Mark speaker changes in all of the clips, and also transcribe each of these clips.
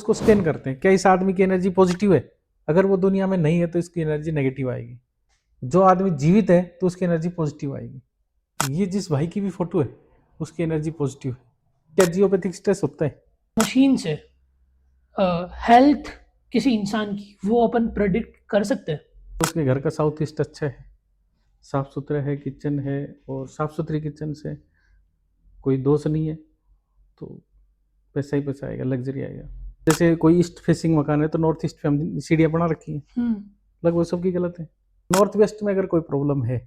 Speaker 1: उसको स्कैन करते हैं, क्या इस आदमी की एनर्जी पॉजिटिव है, अगर वो दुनिया में नहीं है तो इसकी एनर्जी नेगेटिव आएगी। जो आदमी जीवित है तो उसकी एनर्जी पॉजिटिव आएगी। ये जिस भाई की भी फोटो है उसकी एनर्जी पॉजिटिव है। क्या जियोपैथिक स्ट्रेस होता है?
Speaker 2: मशीन से हेल्थ किसी इंसान की वो अपन प्रेडिक्ट कर सकते हैं।
Speaker 1: उसके घर का साउथ ईस्ट अच्छा है, साफ सुथरा है, किचन है, और साफ सुथरी किचन से कोई दोष नहीं है तो पैसा ही पैसा आएगा, लग्जरी आएगा। जैसे कोई ईस्ट फेसिंग मकान है तो नॉर्थ ईस्ट पे हम सीढ़ियाँ बना रखी हैं, लगभग सबकी गलत है। नॉर्थ वेस्ट में अगर कोई प्रॉब्लम है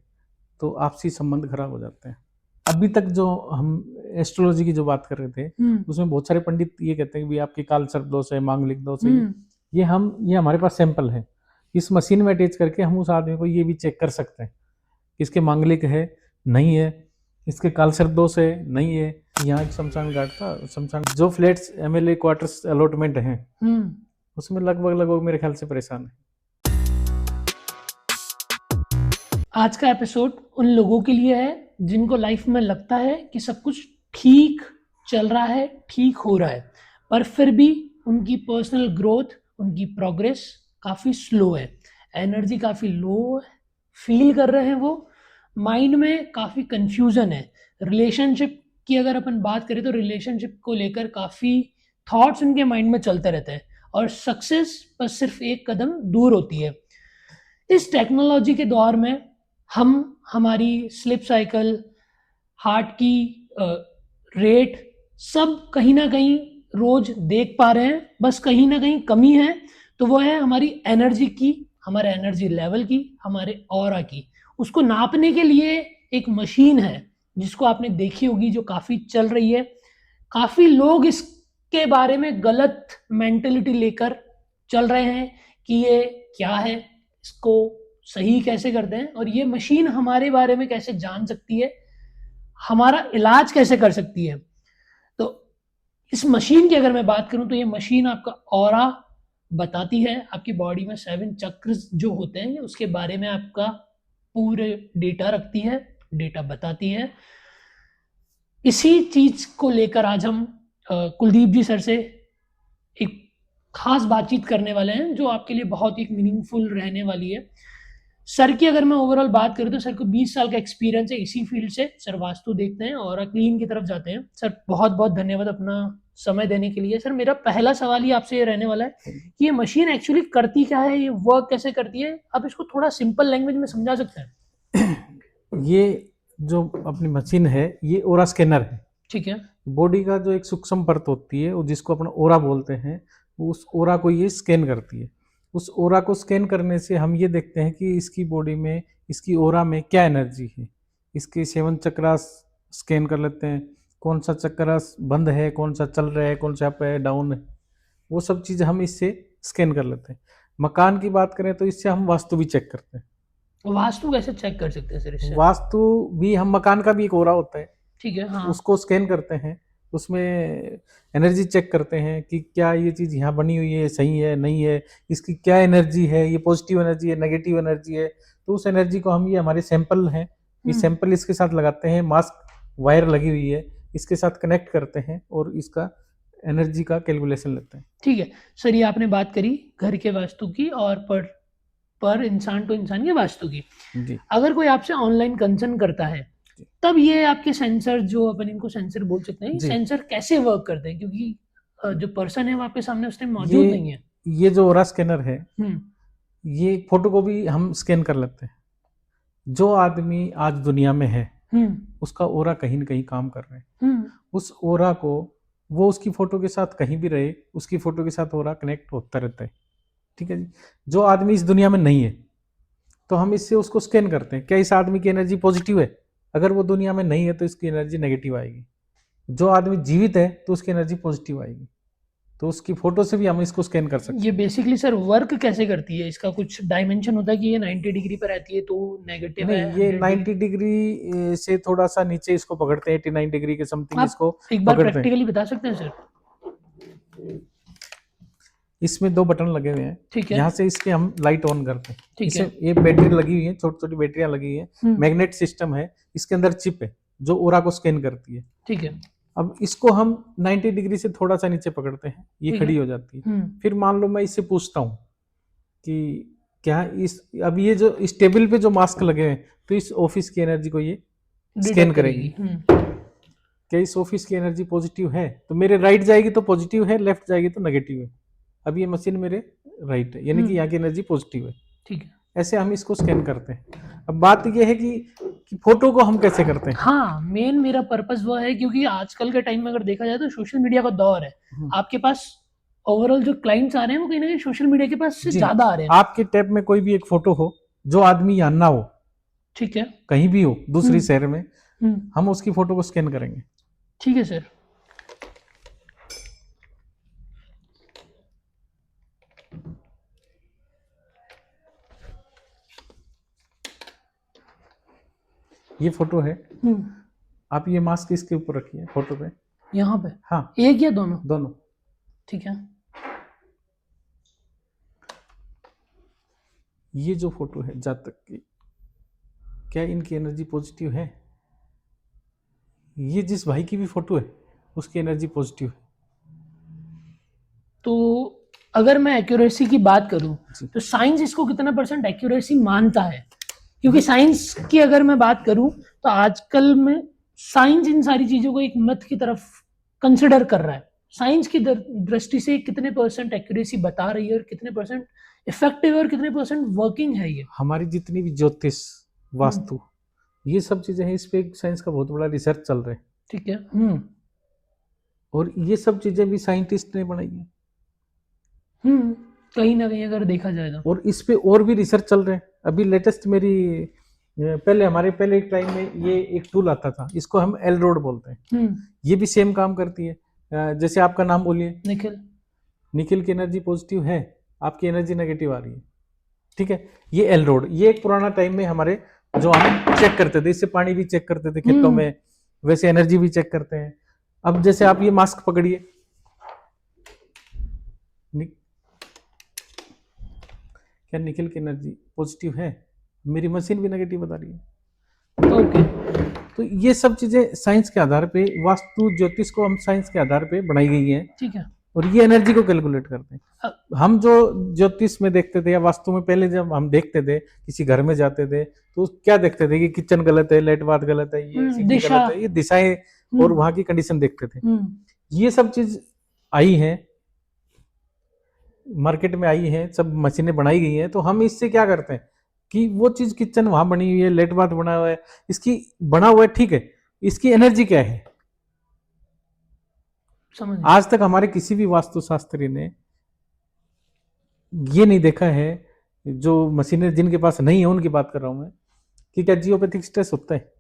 Speaker 1: तो आपसी संबंध खराब हो जाते हैं। अभी तक जो हम एस्ट्रोलॉजी की जो बात कर रहे थे उसमें बहुत सारे पंडित ये कहते हैं कि आपकी काल सर्प दोष है, मांगलिक दोष है। ये हमारे पास सैंपल है, इस मशीन में अटैच करके हम उस आदमी को ये भी चेक कर सकते हैं इसके मांगलिक है नहीं है, इसके काल सर्प दोष है नहीं है। यहाँ एक शमशान घाट था, शमशान जो फ्लैट्स एमएलए क्वार्टर्स अलॉटमेंट हैं उसमें लगभग मेरे ख्याल से परेशान है।
Speaker 2: आज का एपिसोड उन लोगों के लिए है जिनको लाइफ में लगता है कि सब कुछ ठीक चल रहा है, ठीक हो रहा है, पर फिर भी उनकी पर्सनल ग्रोथ, उनकी प्रोग्रेस काफ़ी स्लो है, एनर्जी काफ़ी लो फील कर रहे हैं, वो माइंड में काफ़ी कंफ्यूजन है। रिलेशनशिप की अगर अपन बात करें तो रिलेशनशिप को लेकर काफ़ी थॉट्स उनके माइंड में चलते रहते हैं और सक्सेस बस सिर्फ एक कदम दूर होती है। इस टेक्नोलॉजी के दौर में हम हमारी स्लिप साइकिल, हार्ट की रेट सब कहीं ना कहीं रोज देख पा रहे हैं, बस कहीं ना कहीं कमी है तो वो है हमारी एनर्जी की, हमारे एनर्जी लेवल की, हमारे ऑरा की। उसको नापने के लिए एक मशीन है जिसको आपने देखी होगी, जो काफ़ी चल रही है। काफ़ी लोग इसके बारे में गलत मेंटेलिटी लेकर चल रहे हैं कि ये क्या है, इसको सही कैसे करते हैं, और ये मशीन हमारे बारे में कैसे जान सकती है, हमारा इलाज कैसे कर सकती है। तो इस मशीन की अगर मैं बात करूं तो ये मशीन आपका ऑरा बताती है, आपकी बॉडी में 7 चक्र जो होते हैं उसके बारे में आपका पूरे डेटा रखती है, डेटा बताती है। इसी चीज को लेकर आज हम कुलदीप जी सर से एक खास बातचीत करने वाले हैं जो आपके लिए बहुत ही मीनिंगफुल रहने वाली है। सर की अगर मैं ओवरऑल बात करूं तो सर को 20 साल का एक्सपीरियंस है इसी फील्ड से। सर वास्तु देखते हैं और क्लीन की तरफ जाते हैं। सर बहुत बहुत धन्यवाद अपना समय देने के लिए। सर मेरा पहला सवाल ही आपसे ये रहने वाला है कि ये मशीन एक्चुअली करती क्या है, ये वर्क कैसे करती है, आप इसको थोड़ा सिंपल लैंग्वेज में समझा सकते हैं?
Speaker 1: ये जो अपनी मशीन है ये ओरा स्कैनर है,
Speaker 2: ठीक है।
Speaker 1: बॉडी का जो एक सूक्ष्म परत होती है वो जिसको अपन ओरा बोलते हैं, उस ओरा को ये स्कैन करती है। उस ओरा को स्कैन करने से हम ये देखते हैं कि इसकी बॉडी में, इसकी ओरा में क्या एनर्जी है। इसके 7 चक्रास स्कैन कर लेते हैं, कौन सा चक्रास बंद है, कौन सा चल रहा है, कौन सा अप है, डाउन है, वो सब चीज़ हम इससे स्कैन कर लेते हैं। मकान की बात करें तो इससे हम वास्तु भी चेक करते हैं।
Speaker 2: वास्तु कैसे चेक कर सकते हैं सर इससे?
Speaker 1: वास्तु भी हम, मकान का भी एक ओरा होता है,
Speaker 2: ठीक है। हाँ।
Speaker 1: उसको स्कैन करते हैं, उसमें एनर्जी चेक करते हैं कि क्या ये चीज़ यहाँ बनी हुई है सही है नहीं है, इसकी क्या एनर्जी है, ये पॉजिटिव एनर्जी है, नेगेटिव एनर्जी है। तो उस एनर्जी को हम, ये हमारे सैंपल हैं, ये सैंपल इसके साथ लगाते हैं, मास्क वायर लगी हुई है, इसके साथ कनेक्ट करते हैं और इसका एनर्जी का कैलकुलेशन लेते हैं।
Speaker 2: ठीक है सर, ये आपने बात करी घर के वास्तु की और पर इंसान टू इंसान की वास्तु की।
Speaker 1: जी।
Speaker 2: अगर कोई आपसे ऑनलाइन कंसर्न करता है तब ये आपके सेंसर, जो अपन इनको सेंसर बोल सकते हैं, सेंसर कैसे वर्क करते हैं, क्योंकि जो पर्सन है वो आपके सामने उस टाइम मौजूद नहीं है।
Speaker 1: ये जो ओरा स्कैनर है, ये फोटो को भी हम स्कैन कर लेते हैं। जो आदमी आज दुनिया में है उसका ओरा कहीं न कहीं काम कर रहे हैं। उस ओरा को वो उसकी फोटो के साथ कहीं भी रहे, उसकी फोटो के साथ ओरा कनेक्ट होता रहता है। ठीक है जी। जो आदमी इस दुनिया में नहीं है तो हम इससे उसको स्कैन करते हैं, क्या इस आदमी की एनर्जी पॉजिटिव है, अगर वो दुनिया में नहीं है तो इसकी एनर्जी नेगेटिव आएगी। जो आदमी जीवित है तो उसकी एनर्जी पॉजिटिव आएगी, तो उसकी फोटो से भी हम इसको स्कैन कर सकते हैं।
Speaker 2: ये बेसिकली सर वर्क कैसे करती है? इसका कुछ डायमेंशन होता है कि ये 90 डिग्री पर रहती है तो नेगेटिव है?
Speaker 1: नहीं, ये 90 डिग्री से थोड़ा सा नीचे इसको पकड़ते हैं, 89 डिग्री के समथिंग इसको
Speaker 2: एक बार
Speaker 1: पकड़ते हैं।
Speaker 2: प्रैक्टिकली बता सकते हैं सर?
Speaker 1: इसमें 2 बटन लगे हुए हैं।
Speaker 2: ठीक है।
Speaker 1: यहाँ से इसके हम लाइट ऑन करते हैं।
Speaker 2: ठीक
Speaker 1: इसमें
Speaker 2: है।
Speaker 1: ये बैटरी लगी हुई है, छोटी छोटी बैटरियां लगी हुई है, मैग्नेट सिस्टम है, इसके अंदर चिप है जो ओरा को स्कैन करती है।
Speaker 2: ठीक है।
Speaker 1: अब इसको हम 90 डिग्री से थोड़ा सा नीचे पकड़ते हैं, ये
Speaker 2: ठीक है।
Speaker 1: खड़ी हो जाती है। फिर मान लो मैं इससे पूछता हूँ कि क्या इस अब ये जो इस टेबल पे जो मास्क लगे हुए हैं, तो इस ऑफिस की एनर्जी को ये स्कैन करेगी। क्या इस ऑफिस की एनर्जी पॉजिटिव है, तो मेरे राइट जाएगी तो पॉजिटिव है, लेफ्ट जाएगी तो नेगेटिव है। अब ये मशीन मेरे राइट है, यानी कि यहाँ की एनर्जी पॉजिटिव है।
Speaker 2: ठीक है।
Speaker 1: ऐसे हम इसको स्कैन करते हैं। अब बात ये है कि फोटो को हम कैसे करते हैं।
Speaker 2: हाँ, मेन मेरा पर्पस वो है, क्योंकि आजकल के टाइम में अगर देखा जाए तो सोशल मीडिया का दौर है। आपके पास ओवरऑल जो क्लाइंट्स आ रहे हैं वो कहीं ना कहीं सोशल मीडिया के पास से
Speaker 1: जी,
Speaker 2: ज्यादा आ रहे हैं।
Speaker 1: आपके टैब में कोई भी एक फोटो हो जो आदमी यहाँ ना हो,
Speaker 2: ठीक है,
Speaker 1: कहीं भी हो दूसरी शहर में,
Speaker 2: हम्म,
Speaker 1: हम उसकी फोटो को स्कैन करेंगे।
Speaker 2: ठीक है सर।
Speaker 1: ये फोटो है, आप ये मास्क इसके ऊपर रखिए फोटो पे।
Speaker 2: यहाँ पे
Speaker 1: हाँ,
Speaker 2: एक या दोनों?
Speaker 1: दोनों।
Speaker 2: ठीक है।
Speaker 1: ये जो फोटो है जातक की, क्या इनकी एनर्जी पॉजिटिव है? ये जिस भाई की भी फोटो है उसकी एनर्जी पॉजिटिव है।
Speaker 2: तो अगर मैं एक्यूरेसी की बात करूं
Speaker 1: जी।
Speaker 2: तो साइंस इसको कितना % एक्यूरेसी मानता है? क्योंकि साइंस की अगर मैं बात करूं तो आजकल में साइंस इन सारी चीजों को एक मिथ की तरफ कंसिडर कर रहा है। साइंस की दृष्टि से कितने % एक्यूरेसी बता रही है और कितने % इफेक्टिव है और कितने % वर्किंग है ये?
Speaker 1: हमारी जितनी भी ज्योतिष, वास्तु, ये सब चीजें हैं, इस पे साइंस का बहुत बड़ा रिसर्च चल रहा है।
Speaker 2: ठीक है।
Speaker 1: और ये सब चीजें भी साइंटिस्ट ने बनाई है।
Speaker 2: कहीं ना कहीं अगर देखा जाए तो।
Speaker 1: और इस पे और भी रिसर्च चल रहे हैं। अभी लेटेस्ट मेरी पहले एक टाइम में ये एक टूल आता था, इसको हम एल रोड बोलते हैं। ये भी सेम काम करती है। जैसे आपका नाम बोलिए। निखिल की एनर्जी पॉजिटिव है, आपकी एनर्जी नेगेटिव आ रही है। ठीक है, ये एल रोड, ये एक पुराना टाइम में हमारे जो हम चेक करते थे, इससे पानी भी चेक करते थे खेतों में, वैसे एनर्जी भी चेक करते हैं। अब जैसे आप ये मास्क पकड़िए, क्या निखिल की एनर्जी पॉजिटिव है? मेरी मशीन भी नेगेटिव बता रही है।
Speaker 2: ओके।
Speaker 1: तो ये सब चीजें साइंस के आधार पे, वास्तु ज्योतिष को हम साइंस के आधार पे बनाई गई है।
Speaker 2: ठीक है।
Speaker 1: और ये एनर्जी को कैलकुलेट करते हैं। हम जो ज्योतिष में देखते थे या वास्तु में, पहले जब हम देखते थे किसी घर में जाते थे तो क्या देखते थे कि किचन गलत है, लेट बाथ गलत है, ये सीढ़ी गलत है, ये दिशाएं और वहां की कंडीशन देखते थे। ये सब चीज आई है, मार्केट में आई है, सब मशीनें बनाई गई हैं। तो हम इससे क्या करते हैं कि वो चीज किचन वहां बनी हुई है, लेट बाथ बना हुआ है, इसकी बना हुआ है, ठीक है, इसकी एनर्जी क्या है? आज तक हमारे किसी भी वास्तुशास्त्री ने ये नहीं देखा है, जो मशीनें जिनके पास नहीं है उनकी बात कर रहा हूं मैं, कि क्या जियोपैथिक स्ट्रेस होता है।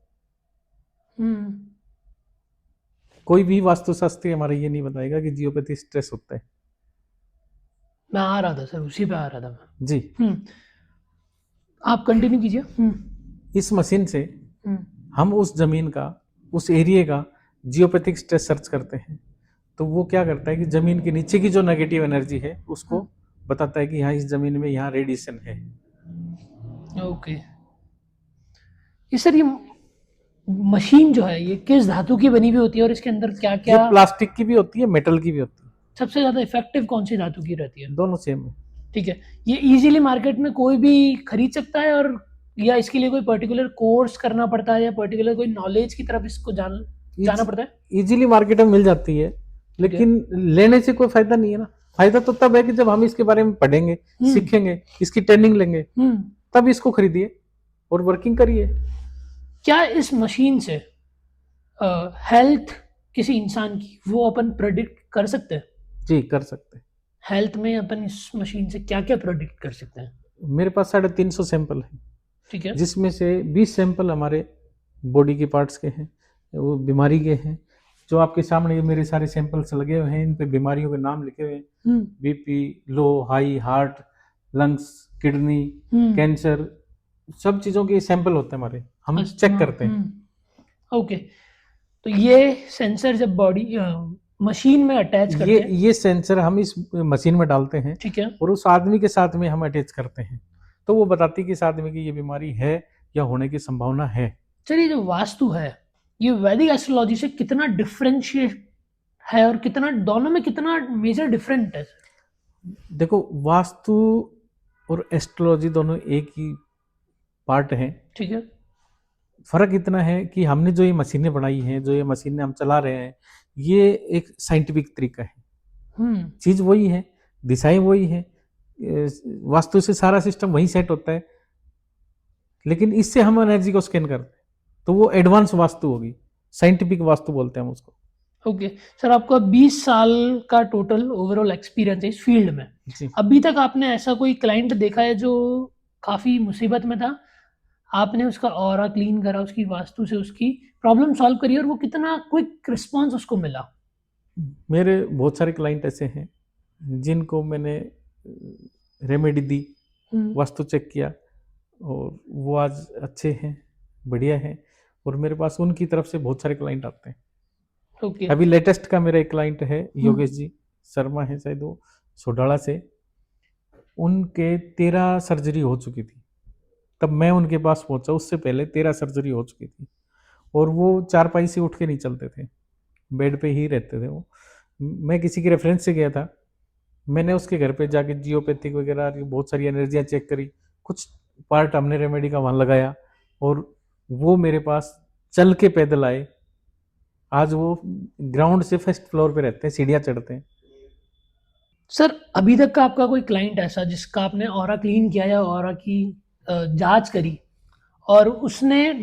Speaker 1: कोई भी वास्तुशास्त्री हमारा ये नहीं बताएगा कि जियोपैथिक स्ट्रेस होता है।
Speaker 2: मैं आ रहा था सर, उसी पे आ रहा था मैं।
Speaker 1: जी,
Speaker 2: आप कंटिन्यू कीजिए।
Speaker 1: इस मशीन से हम उस जमीन का, उस एरिया का जियोपैथिक स्ट्रेस सर्च करते हैं। तो वो क्या करता है कि जमीन के नीचे की जो नेगेटिव एनर्जी है उसको बताता है कि यहाँ इस जमीन में यहाँ रेडिएशन है।
Speaker 2: ओके। ये सर, ये मशीन जो है ये किस धातु की बनी हुई होती है और इसके अंदर क्या क्या?
Speaker 1: ये प्लास्टिक की भी होती है, मेटल की भी होती है।
Speaker 2: सबसे ज्यादा इफेक्टिव कौन सी धातु की रहती है?
Speaker 1: दोनों सेम है।
Speaker 2: ठीक है। ये इजीली मार्केट में कोई भी खरीद सकता है, और या इसके लिए कोई पर्टिकुलर कोर्स करना पड़ता है या पर्टिकुलर कोई नॉलेज की तरफ इसको जाना पड़ता है?
Speaker 1: इजीली मार्केट में मिल जाती है, लेकिन लेने से कोई फायदा नहीं है ना। फायदा तो तब है कि जब हम इसके बारे में पढ़ेंगे, सीखेंगे, इसकी ट्रेनिंग लेंगे, तब इसको खरीदिए और वर्किंग करिए।
Speaker 2: क्या इस मशीन से हेल्थ किसी इंसान की वो अपन प्रेडिक्ट कर सकते हैं?
Speaker 1: जी, कर सकते हैं।
Speaker 2: हेल्थ में अपन इस मशीन से क्या क्या प्रेडिक्ट कर सकते हैं?
Speaker 1: मेरे पास 350 सैंपल है।
Speaker 2: ठीक है।
Speaker 1: जिसमें से 20 सैंपल हमारे बॉडी के पार्ट्स के हैं, वो बीमारी के हैं। जो आपके सामने मेरे सारे सैंपल्स लगे हुए हैं, इन पे बीमारियों के नाम लिखे हुए हैं। BP, low, high, heart, lungs, kidney, cancer, सब चीज़ों के सैंपल होते हैं हमारे, हम चेक करते हैं।
Speaker 2: ओके। तो ये सेंसर जब बॉडी मशीन में अटैच करते हैं,
Speaker 1: ये सेंसर हम इस मशीन में डालते हैं,
Speaker 2: ठीक है,
Speaker 1: और उस आदमी के साथ में हम अटैच करते हैं, तो वो बताती है कि इस आदमी की ये बीमारी है या होने की संभावना है।
Speaker 2: चलिए, जो वास्तु है ये वैदिक एस्ट्रोलॉजी से कितना डिफरेंशिएट है और कितना दोनों में कितना मेजर डिफरेंट है?
Speaker 1: देखो, वास्तु और एस्ट्रोलॉजी दोनों एक ही पार्ट हैं।
Speaker 2: ठीक है।
Speaker 1: फर्क इतना है कि हमने जो ये मशीनें बनाई हैं, जो ये मशीनें हम चला रहे हैं, ये एक साइंटिफिक तरीका है। चीज वही है, दिशाएं वही है, वास्तु से सारा सिस्टम वही सेट होता है, लेकिन इससे हम एनर्जी को स्कैन करते हैं, तो वो एडवांस वास्तु होगी, साइंटिफिक वास्तु बोलते हैं हम उसको।
Speaker 2: ओके सर, आपका 20 साल का टोटल ओवरऑल एक्सपीरियंस है इस फील्ड में।
Speaker 1: जी।
Speaker 2: अभी तक आपने ऐसा कोई क्लाइंट देखा है जो काफ़ी मुसीबत में था, आपने उसका ऑरा क्लीन करा, उसकी वास्तु से उसकी प्रॉब्लम सॉल्व करी और वो कितना क्विक रिस्पॉन्स उसको मिला?
Speaker 1: मेरे बहुत सारे क्लाइंट ऐसे हैं जिनको मैंने रेमेडी दी, वास्तु चेक किया, और वो आज अच्छे हैं, बढ़िया हैं, और मेरे पास उनकी तरफ से बहुत सारे क्लाइंट आते हैं।
Speaker 2: ओके।
Speaker 1: अभी लेटेस्ट का मेरा एक क्लाइंट है योगेश जी शर्मा है, शायद वो सोडाला से। उनके 13 सर्जरी हो चुकी थी, तब मैं उनके पास पहुंचा, उससे पहले 13 सर्जरी हो चुकी थी, और वो चारपाई से उठ के नहीं चलते थे, बेड पे ही रहते थे वो। मैं किसी के रेफरेंस से गया था, मैंने उसके घर पे जाके जियोपैथिक वगैरह बहुत सारी एनर्जियाँ चेक करी, कुछ पार्ट हमने रेमेडी का वहाँ लगाया, और वो मेरे पास चल के पैदल आए। आज वो ग्राउंड से फर्स्ट फ्लोर पे रहते हैं, सीढ़ियाँ चढ़ते हैं।
Speaker 2: सर, अभी तक का आपका कोई क्लाइंट ऐसा जिसका आपने ऑरा क्लीन किया या ऑरा की जांच करी और उसने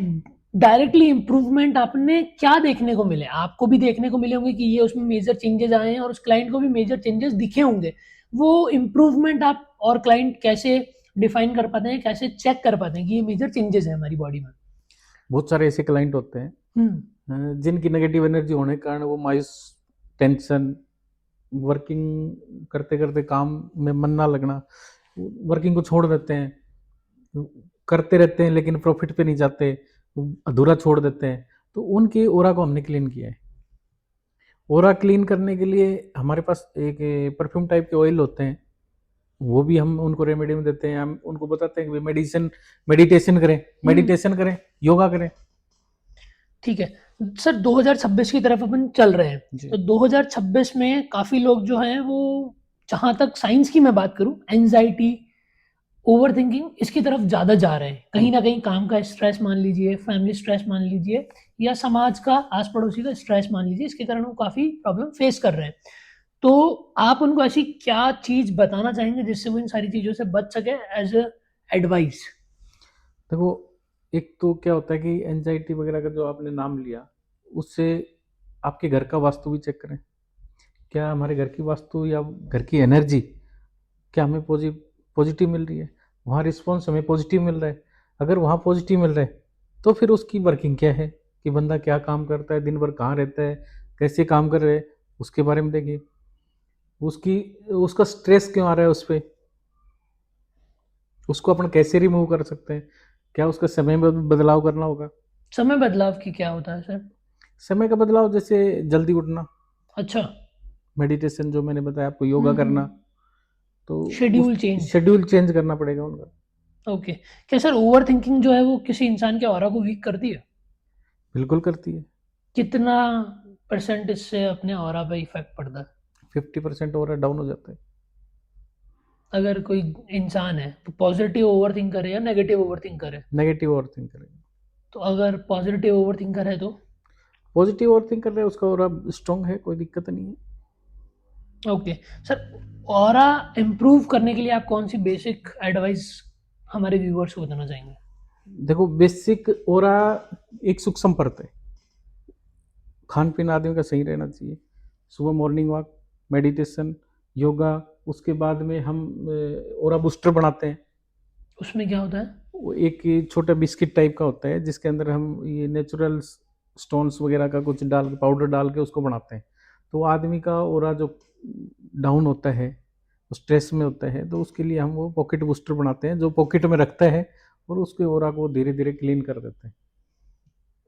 Speaker 2: डायरेक्टली इम्प्रूवमेंट आपने क्या देखने को मिले? आपको भी देखने को मिले होंगे कि ये उसमें मेजर चेंजेस आए हैं और उस क्लाइंट को भी मेजर चेंजेस दिखे होंगे। वो इम्प्रूवमेंट आप और क्लाइंट कैसे डिफाइन कर पाते हैं, कैसे चेक कर पाते हैं कि ये मेजर चेंजेस है हमारी बॉडी में?
Speaker 1: बहुत सारे ऐसे क्लाइंट होते हैं जिनकी नेगेटिव एनर्जी होने के कारण वो मायूस, टेंशन, वर्किंग करते करते काम में मन ना लगना, वर्किंग को छोड़ देते हैं, करते रहते हैं लेकिन प्रॉफिट पे नहीं जाते, अधूरा छोड़ देते हैं। तो उनके ओरा को हमने क्लीन किया है। ओरा क्लीन करने के लिए हमारे पास एक परफ्यूम टाइप के ऑयल होते हैं, वो भी हम उनको रेमेडी में देते हैं। हम उनको बताते हैं कि मेडिटेशन करें, योगा करें।
Speaker 2: ठीक है। सर, 2026 की तरफ अपन चल रहे हैं,
Speaker 1: जी।
Speaker 2: तो 2026 में काफ़ी लोग जो हैं वो, जहाँ तक साइंस की मैं बात करूँ, एंजाइटी, ओवरथिंकिंग इसकी तरफ ज़्यादा जा रहे हैं। कहीं न कहीं काम का स्ट्रेस मान लीजिए, फैमिली स्ट्रेस मान लीजिए या समाज का, आस-पड़ोसी का स्ट्रेस मान लीजिए, इसके कारण वो काफ़ी प्रॉब्लम फेस कर रहे हैं। तो आप उनको ऐसी क्या चीज़ बताना चाहेंगे जिससे वो इन सारी चीज़ों से बच सके एज़ अ एडवाइस?
Speaker 1: देखो, एक तो क्या होता है कि एंजाइटी वगैरह का जो आपने नाम लिया, उससे आपके घर का वास्तु भी चेक करें। क्या हमारे घर की वास्तु या घर की एनर्जी, क्या हमें पॉजिटिव मिल रही है? वहाँ रिस्पॉन्स हमें पॉजिटिव मिल रहा है? अगर वहाँ पॉजिटिव मिल रहा है, तो फिर उसकी वर्किंग क्या है, कि बंदा क्या काम करता है, दिन भर कहाँ रहता है, कैसे काम कर रहे हैं, उसके बारे में देखिए। उसकी उसका स्ट्रेस क्यों आ रहा है उस पे, उसको अपन कैसे रिमूव कर सकते हैं? क्या उसका समय में बदलाव करना होगा?
Speaker 2: समय बदलाव की क्या होता है सर?
Speaker 1: समय का बदलाव जैसे जल्दी उठना,
Speaker 2: अच्छा।
Speaker 1: मेडिटेशन जो मैंने बताया आपको, योगा करना, तो उस
Speaker 2: शेड्यूल चेंज।
Speaker 1: शेड्यूल चेंज करना पड़ेगा उनका।
Speaker 2: ओके। क्या सर, ओवरथिंकिंग जो है वो किसी इंसान के ऑरा को वीक करती है?
Speaker 1: बिल्कुल करती है।
Speaker 2: कितना परसेंट इससे अपने ऑरा पे इफेक्ट पड़ता है?
Speaker 1: 50% और डाउन हो जाता है।
Speaker 2: अगर कोई इंसान है तो पॉजिटिव ओवरथिंक करे या नेगेटिव ओवरथिंक करे?
Speaker 1: नेगेटिव ओवर थिंक करेगा।
Speaker 2: तो अगर पॉजिटिव ओवरथिंकर है तो?
Speaker 1: पॉजिटिव ओवर थिंक कर रहे हैं, उसका और स्ट्रॉन्ग है, कोई दिक्कत नहीं है।
Speaker 2: ओके सर, ऑरा इम्प्रूव करने के लिए आप कौन सी बेसिक एडवाइस हमारे व्यूअर्स को बताना चाहेंगे?
Speaker 1: देखो, बेसिक ओरा एक सूक्ष्म परत है। खान पीन आदमी का सही रहना चाहिए, सुबह मॉर्निंग वॉक, मेडिटेशन, योगा, उसके बाद में हम ओरा बूस्टर बनाते हैं।
Speaker 2: उसमें क्या होता है?
Speaker 1: वो एक छोटा बिस्किट टाइप का होता है, जिसके अंदर हम ये नेचुरल स्टोन्स वगैरह का कुछ डाल के, पाउडर डाल के उसको बनाते हैं। तो आदमी का ओरा जो डाउन होता है, स्ट्रेस में होता है, तो उसके लिए हम वो पॉकेट बूस्टर बनाते हैं, जो पॉकेट में रखता है और उसके ओरा को धीरे धीरे क्लीन कर देते हैं।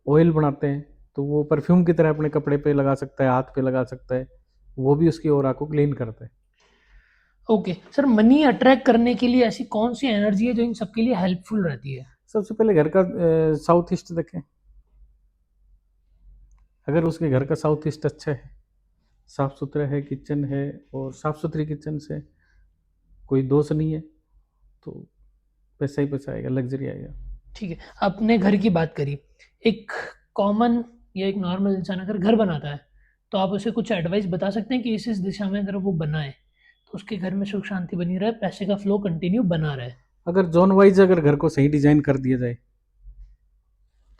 Speaker 1: ऑयल बनाते हैं, तो वो परफ्यूम की तरह अपने कपड़े पे लगा सकता है, हाथ पे लगा सकता है, वो भी उसकी ओरा को क्लीन करता है।
Speaker 2: ओके सर, मनी अट्रैक्ट करने के लिए ऐसी कौन सी एनर्जी है जो इन सबके लिए हेल्पफुल रहती है?
Speaker 1: सबसे पहले घर का साउथ ईस्ट देखें, अगर उसके घर का साउथ ईस्ट अच्छा है, साफ सुथरा है, किचन है, और साफ सुथरी किचन से कोई दोष नहीं है, तो पैसा ही पैसा आएगा, लग्जरी आएगा।
Speaker 2: ठीक है, अपने घर की बात करी। एक कॉमन या एक नॉर्मल इंसान अगर घर बनाता है तो आप उसे कुछ एडवाइस बता सकते हैं कि इस दिशा में अगर वो बनाए तो उसके घर में सुख शांति बनी रहे, पैसे का फ्लो कंटिन्यू बना रहे।
Speaker 1: अगर जोन वाइज अगर घर को सही डिजाइन कर दिया जाए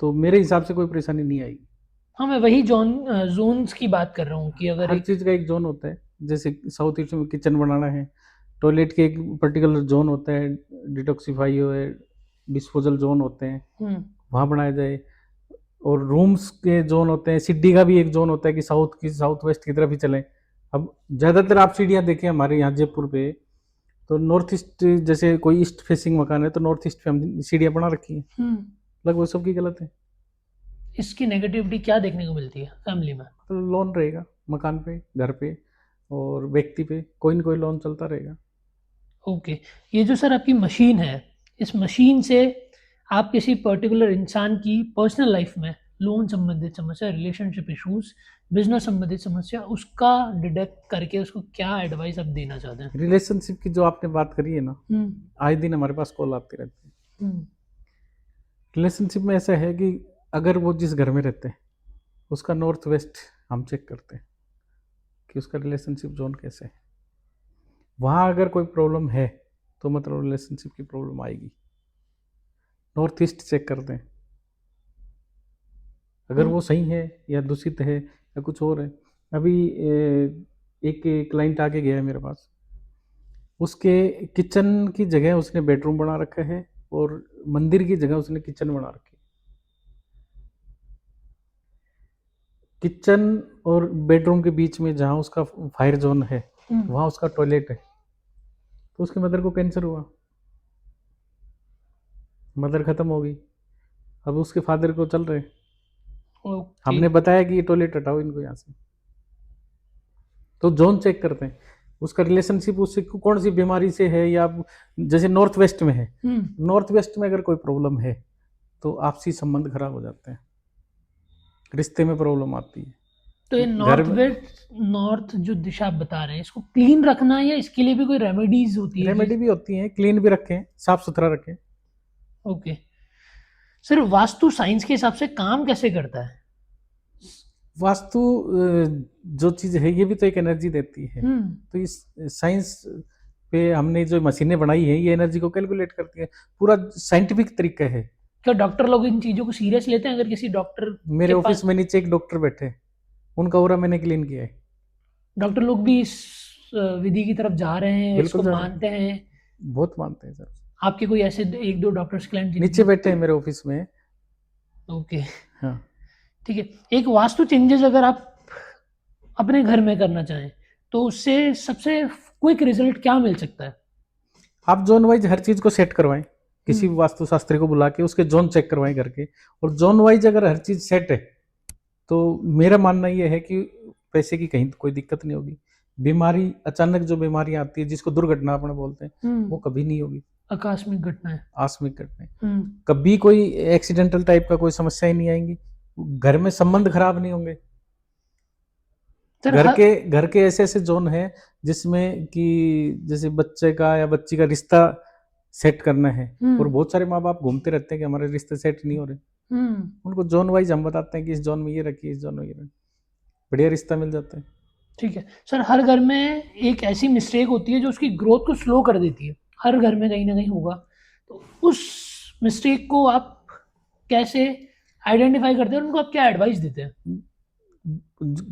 Speaker 1: तो मेरे हिसाब से कोई परेशानी नहीं आएगी।
Speaker 2: हाँ, मैं वही जोन्स की बात कर रहा हूँ कि अगर
Speaker 1: हर
Speaker 2: एक
Speaker 1: चीज़ का एक जोन होता है, जैसे साउथ ईस्ट में किचन बनाना है, टॉयलेट के एक पर्टिकुलर जोन होता है, डिटॉक्सीफाई है, डिस्पोजल जोन होते हैं, वहाँ बनाया जाए। और रूम्स के जोन होते हैं, सीढ़ी का भी एक जोन होता है कि साउथ वेस्ट की तरफ ही चलें। अब ज़्यादातर आप सीढ़ियाँ देखें हमारे यहाँ जयपुर पे, तो नॉर्थ ईस्ट, जैसे कोई ईस्ट फेसिंग मकान है तो नॉर्थ ईस्ट पे हम सीढ़ियाँ बना रखी हैं, लगभग सबकी गलत है।
Speaker 2: इसकी नेगेटिविटी क्या देखने को मिलती है फैमिली में?
Speaker 1: तो लोन रहेगा मकान पे, घर पे और व्यक्ति पे, कोई ना कोई लोन चलता रहेगा।
Speaker 2: ओके, ये जो सर आपकी मशीन है, इस मशीन से आप किसी पर्टिकुलर इंसान की पर्सनल लाइफ में लोन संबंधित समस्या, रिलेशनशिप इश्यूज, बिजनेस संबंधित समस्या, उसका डिटेक्ट करके उसको क्या एडवाइस आप देना चाहते हैं?
Speaker 1: रिलेशनशिप की जो आपने बात करी है ना, आए दिन हमारे पास कॉल आती रहती है। रिलेशनशिप में ऐसा है कि अगर वो जिस घर में रहते हैं उसका नॉर्थ वेस्ट हम चेक करते हैं कि उसका रिलेशनशिप जोन कैसे है। वहाँ अगर कोई प्रॉब्लम है तो मतलब रिलेशनशिप की प्रॉब्लम आएगी। नॉर्थ ईस्ट चेक करते हैं, अगर वो सही है या दूषित है या कुछ और है। अभी एक क्लाइंट आके गया है मेरे पास, उसके किचन की जगह उसने बेडरूम बना रखा है और मंदिर की जगह उसने किचन बना रखी है। किचन और बेडरूम के बीच में जहाँ उसका फायर जोन है वहाँ उसका टॉयलेट है, तो उसकी मदर को कैंसर हुआ, मदर खत्म हो गई। अब उसके फादर को चल रहे, हमने बताया कि ये टॉयलेट हटाओ इनको यहाँ से। तो जोन चेक करते हैं, उसका रिलेशनशिप उससे कौन सी बीमारी से है, या जैसे नॉर्थ वेस्ट में है, नॉर्थ वेस्ट में अगर कोई प्रॉब्लम है तो आपसी संबंध खराब हो जाते हैं, रिश्ते में प्रॉब्लम आती है।
Speaker 2: तो ये नॉर्थ जो दिशा आप बता रहे हैं, इसको क्लीन रखना है या इसके लिए भी कोई रेमेडीज होती है?
Speaker 1: रेमेडी भी होती है, क्लीन भी रखें, साफ सुथरा रखें।
Speaker 2: ओके सर, वास्तु साइंस के हिसाब से काम कैसे करता है?
Speaker 1: वास्तु जो चीज है ये भी तो एक एनर्जी देती है, तो इस साइंस पे हमने जो मशीनें बनाई है ये एनर्जी को कैलकुलेट करती है, पूरा साइंटिफिक तरीका है।
Speaker 2: क्या डॉक्टर लोग इन चीजों को सीरियस लेते हैं? अगर किसी डॉक्टर
Speaker 1: मेरे ऑफिस में नीचे एक डॉक्टर बैठे, उनका ऑरा मैंने क्लीन किया है।
Speaker 2: डॉक्टर लोग भी इस विधि की तरफ जा रहे हैं, इसको
Speaker 1: बिल्कुल
Speaker 2: मानते हैं?
Speaker 1: बहुत मानते हैं सर।
Speaker 2: आपके कोई ऐसे एक दो डॉक्टर्स क्लाइंट
Speaker 1: नीचे बैठे हैं मेरे ऑफिस में।
Speaker 2: ओके
Speaker 1: हाँ
Speaker 2: ठीक है, एक वास्तु चेंजेस अगर आप अपने घर में करना चाहें तो उससे सबसे क्विक रिजल्ट क्या मिल सकता है?
Speaker 1: आप जोन वाइज हर चीज को सेट करवाएं, किसी वास्तुशास्त्री को बुला के उसके जोन चेक करवाएं करके, और जोन वाइज अगर हर चीज सेट है तो मेरा मानना यह है कि पैसे की कहीं कोई दिक्कत नहीं होगी। बीमारी, अचानक जो बीमारी आती है जिसको दुर्घटना अपने बोलते हैं, वो कभी नहीं होगी।
Speaker 2: आकस्मिक घटना है,
Speaker 1: आकस्मिक घटना, कभी कोई एक्सीडेंटल टाइप का कोई समस्या ही नहीं आएंगी। घर में संबंध खराब नहीं होंगे। घर के ऐसे ऐसे जोन है जिसमें कि जैसे बच्चे का या बच्ची का रिश्ता सेट करना है, और बहुत सारे माँ बाप घूमते रहते हैं कि हमारे रिश्ते सेट नहीं हो रहे, उनको जोन वाइज हम बताते हैं कि इस जोन में ये रखिए, इस जोन में ये रखिए, बढ़िया रिश्ता मिल जाता है।
Speaker 2: ठीक है सर, हर घर में एक ऐसी मिस्टेक होती है जो उसकी ग्रोथ को स्लो कर देती है, हर घर में कहीं ना कहीं होगा, तो उस मिस्टेक को आप कैसे आइडेंटिफाई करते हैं और उनको आप क्या एडवाइस देते हैं?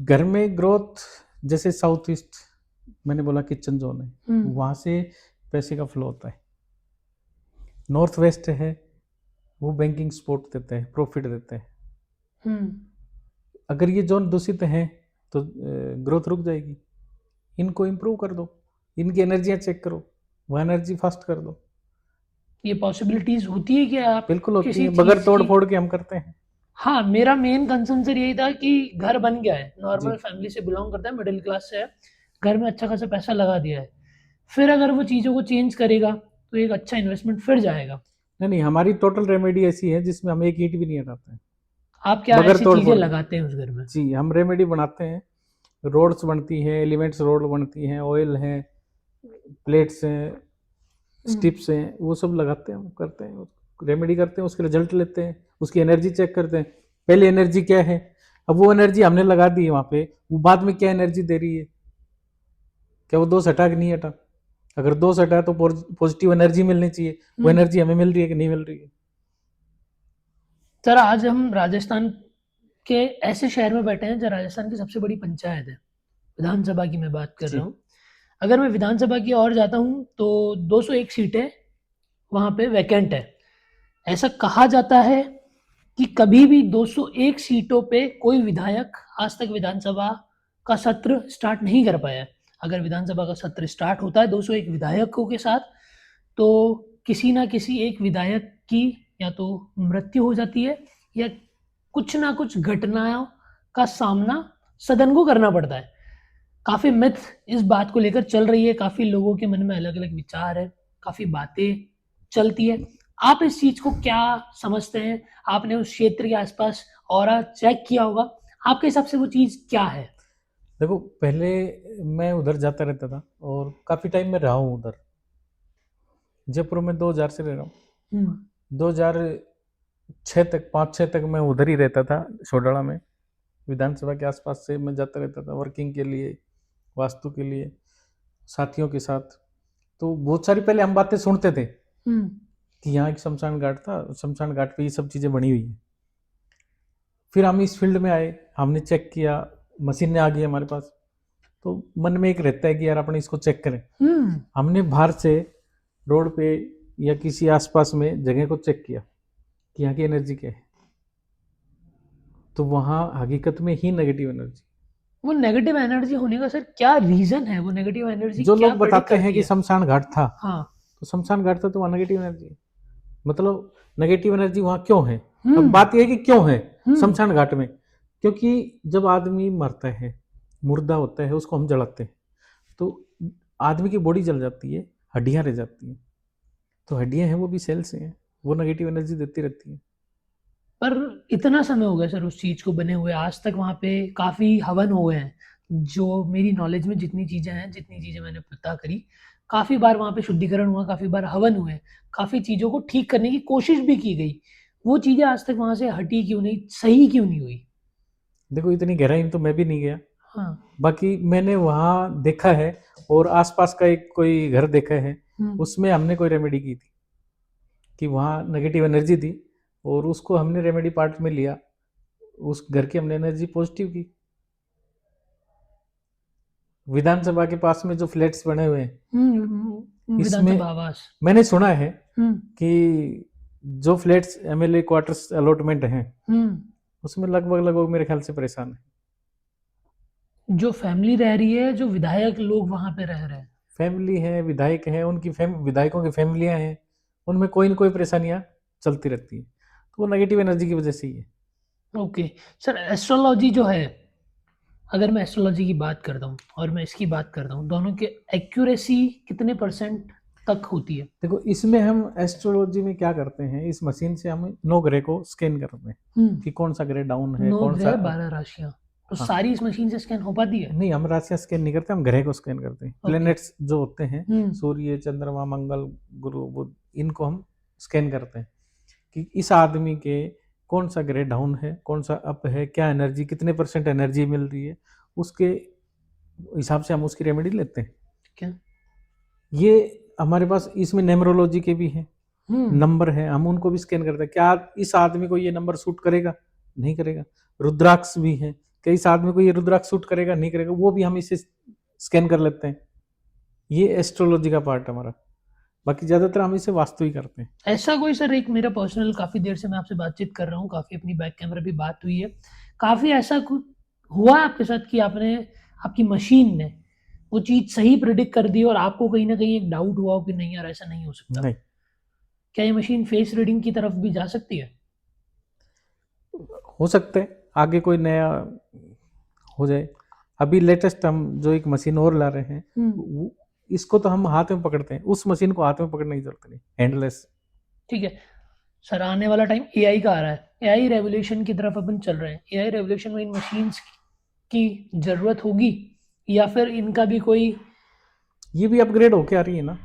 Speaker 1: घर में ग्रोथ, जैसे साउथ ईस्ट मैंने बोला किचन जोन है, वहां से पैसे का फ्लो होता है। नॉर्थ वेस्ट है वो बैंकिंग सपोर्ट देता है, प्रॉफिट देता है। अगर ये जोन दूषित है तो ग्रोथ रुक जाएगी। इनको इम्प्रूव कर दो, इनकी एनर्जियाँ चेक करो, वो एनर्जी फास्ट कर दो।
Speaker 2: ये पॉसिबिलिटीज होती है कि आप?
Speaker 1: बिल्कुल होती है, बगैर तोड़ फोड़ के हम करते हैं।
Speaker 2: हाँ, मेरा मेन कंसर्न सर यही था कि घर बन गया है, नॉर्मल फैमिली से बिलोंग करता है, मिडिल क्लास से है, घर में अच्छा खासा पैसा लगा दिया है, फिर अगर वो चीज़ों को चेंज करेगा तो एक अच्छा इन्वेस्टमेंट फिर जाएगा।
Speaker 1: नहीं, हमारी टोटल रेमेडी ऐसी है जिसमें हम एक ईंट भी नहीं हटाते हैं।
Speaker 2: आप क्या
Speaker 1: बगैर
Speaker 2: ऐसी
Speaker 1: तोड़
Speaker 2: चीजें
Speaker 1: फोड़।
Speaker 2: लगाते हैं उस घर में?
Speaker 1: जी, हम रेमेडी बनाते हैं, रोड्स बनती हैं, एलिमेंट्स रोड बनती हैं, ऑयल है, प्लेट्स हैं, स्टिप्स हैं, वो सब लगाते हैं, हम करते हैं, रेमेडी करते हैं, उसके रिजल्ट लेते हैं, उसकी एनर्जी चेक करते हैं, पहले एनर्जी क्या है, अब वो एनर्जी हमने लगा दी है वहाँ पे, वो बाद में क्या एनर्जी दे रही है, क्या वो दोष हटा कि नहीं हटा, अगर दोष हटा तो पॉजिटिव एनर्जी मिलनी चाहिए, वो एनर्जी हमें मिल रही है कि नहीं मिल रही है।
Speaker 2: सर आज हम राजस्थान के ऐसे शहर में बैठे हैं जो राजस्थान की सबसे बड़ी पंचायत है, विधानसभा की मैं बात कर
Speaker 1: जी।
Speaker 2: रहा हूँ। अगर मैं विधानसभा की ओर जाता हूँ तो 201 सीटें वहाँ पे वैकेंट है। ऐसा कहा जाता है कि कभी भी 201 सीटों पे कोई विधायक आज तक विधानसभा का सत्र स्टार्ट नहीं कर पाया है। अगर विधानसभा का सत्र स्टार्ट होता है 201 विधायकों के साथ, तो किसी ना किसी एक विधायक की या तो मृत्यु हो जाती है या कुछ ना कुछ घटनाओं का सामना सदन को करना पड़ता है। काफ़ी मिथ इस बात को लेकर चल रही है, काफ़ी लोगों के मन में अलग अलग विचार है, काफ़ी बातें चलती है। आप इस चीज़ को क्या समझते हैं? आपने उस क्षेत्र के आसपास ऑरा चेक किया होगा, आपके हिसाब से वो चीज़ क्या है?
Speaker 1: देखो, पहले मैं उधर जाता रहता था और काफ़ी टाइम में रहा हूँ उधर, जयपुर में 2000 से रह रहा हूँ, 2006 तक 5-6 तक मैं उधर ही रहता था, सोडाड़ा में, विधानसभा के आसपास से मैं जाता रहता था वर्किंग के लिए, वास्तु के लिए, साथियों के साथ। तो बहुत सारी पहले हम बातें सुनते थे कि यहाँ एक शमशान घाट था, शमशान घाट पे ये सब चीज़ें बनी हुई हैं। फिर हम इस फील्ड में आए, हमने चेक किया, मशीनें आ गई हमारे पास, तो मन में एक रहता है कि यार अपने इसको चेक करें। हमने बाहर से रोड पे या किसी आसपास में जगह को चेक किया कि यहाँ की एनर्जी क्या है, तो वहाँ हकीकत में ही नेगेटिव एनर्जी।
Speaker 2: वो नेगेटिव एनर्जी होने का सर क्या रीजन है? वो नेगेटिव एनर्जी
Speaker 1: जो
Speaker 2: क्या
Speaker 1: लोग
Speaker 2: प्रेडिक्ट
Speaker 1: बताते हैं
Speaker 2: करती
Speaker 1: कि
Speaker 2: है?
Speaker 1: शमशान घाट था,
Speaker 2: हाँ।
Speaker 1: तो शमशान घाट था तो वहाँ नेगेटिव एनर्जी है। मतलब नेगेटिव एनर्जी वहाँ क्यों है? अब बात यह है कि क्यों है शमशान घाट में, क्योंकि जब आदमी मरता है, मुर्दा होता है, उसको हम जलाते हैं, तो आदमी की बॉडी जल जाती है, हड्डियां रह जाती हैं, तो हड्डियां हैं वो भी सेल्स हैं, वो नेगेटिव एनर्जी देती रहती हैं।
Speaker 2: पर इतना समय हो गया सर उस चीज़ को बने हुए, आज तक वहाँ पे काफ़ी हवन हुए हैं। जो मेरी नॉलेज में जितनी चीज़ें हैं, जितनी चीज़ें मैंने पता करी, काफ़ी बार वहाँ पे शुद्धिकरण हुआ, काफ़ी बार हवन हुए, काफ़ी चीज़ों को ठीक करने की कोशिश भी की गई। वो चीज़ें आज तक वहाँ से हटी क्यों नहीं, सही क्यों नहीं हुई?
Speaker 1: देखो, इतनी गहराई में तो मैं भी नहीं गया,
Speaker 2: हाँ।
Speaker 1: बाकी मैंने वहाँ देखा है और आसपास का एक कोई घर देखा है, उसमें हमने कोई रेमेडी की थी कि वहाँ नेगेटिव एनर्जी थी और उसको हमने रेमेडी पार्ट में लिया, उस घर की हमने एनर्जी पॉजिटिव की। विधानसभा के पास में जो फ्लैट्स बने हुए हैं, इसमें
Speaker 2: विधानसभा आवास।
Speaker 1: मैंने सुना है कि जो फ्लैट्स एमएलए क्वार्टर्स अलॉटमेंट हैं, उसमें लगभग लगभग मेरे ख्याल से परेशान है।
Speaker 2: जो फैमिली रह रही है, जो विधायक लोग वहाँ पे रह रहे हैं,
Speaker 1: फैमिली है, विधायक हैं, उनकी विधायकों की फैमिलियां हैं, उनमें कोई न कोई परेशानियां चलती रहती हैं, तो वो नेगेटिव एनर्जी की वजह से ही है।
Speaker 2: Okay sir. एस्ट्रोलॉजी जो है, अगर मैं एस्ट्रोलॉजी की बात करता हूँ और मैं इसकी बात करता हूँ, दोनों के एक्यूरेसी कितने % तक होती है?
Speaker 1: देखो, इसमें हम एस्ट्रोलॉजी में क्या करते हैं, इस मशीन से हम 9 ग्रह को स्कैन करते हैं कि कौन सा ग्रह डाउन है,
Speaker 2: 9
Speaker 1: कौन सा
Speaker 2: ग्रह 12 राशियां, तो
Speaker 1: हाँ।
Speaker 2: सारी इस मशीन से स्कैन हो पाती है?
Speaker 1: नहीं, हम राशियां स्कैन नहीं करते, हम ग्रह को स्कैन करते हैं। प्लैनेट्स जो होते हैं, सूर्य, चंद्रमा, मंगल, गुरु, बुध, इनको हम स्कैन करते हैं कि इस आदमी के कौन सा ग्रह डाउन है, कौन सा अप है, क्या एनर्जी, कितने % एनर्जी मिल रही है, उसके हिसाब से हम उसकी रेमेडी लेते हैं।
Speaker 2: क्या
Speaker 1: ये हमारे पास इसमें न्यूमरोलॉजी के भी हैं, नंबर है, हम उनको भी स्कैन करते हैं, क्या इस आदमी को ये नंबर सूट करेगा, नहीं करेगा। रुद्राक्ष भी है, क्या इस आदमी को ये रुद्राक्ष सूट करेगा, नहीं करेगा, वो भी हम इसे स्कैन कर लेते हैं। ये एस्ट्रोलॉजी का पार्ट है हमारा, बाकी ज्यादातर हम इसे वास्तु ही करते हैं।
Speaker 2: ऐसा कोई सर, एक मेरा पर्सनल, काफ़ी देर से मैं आपसे बातचीत कर रहा हूँ, काफ़ी अपनी बैक कैमरा भी बात हुई है, काफ़ी ऐसा कुछ हुआ आपके साथ कि आपकी मशीन ने वो चीज़ सही प्रिडिक्ट कर दी और आपको कहीं ना कहीं एक डाउट हुआ हो कि नहीं यार ऐसा नहीं हो सकता?
Speaker 1: नहीं,
Speaker 2: क्या ये मशीन फेस रीडिंग की तरफ भी जा सकती है?
Speaker 1: हो सकता है आगे कोई नया हो जाए। अभी लेटेस्ट हम जो एक मशीन और ला रहे हैं, इसको तो हम हाथ में पकड़ते हैं, उस मशीन को हाथ में पकड़ने की जरूरत नहीं, हैंडलेस।
Speaker 2: ठीक है सर आने वाला टाइम एआई का आ रहा है, एआई रेवोल्यूशन की तरफ अपन चल रहे हैं। एआई रेवोल्यूशन में इन मशीन्स की ज़रूरत होगी या फिर इनका भी कोई
Speaker 1: ये भी अपग्रेड होके आ रही है ना।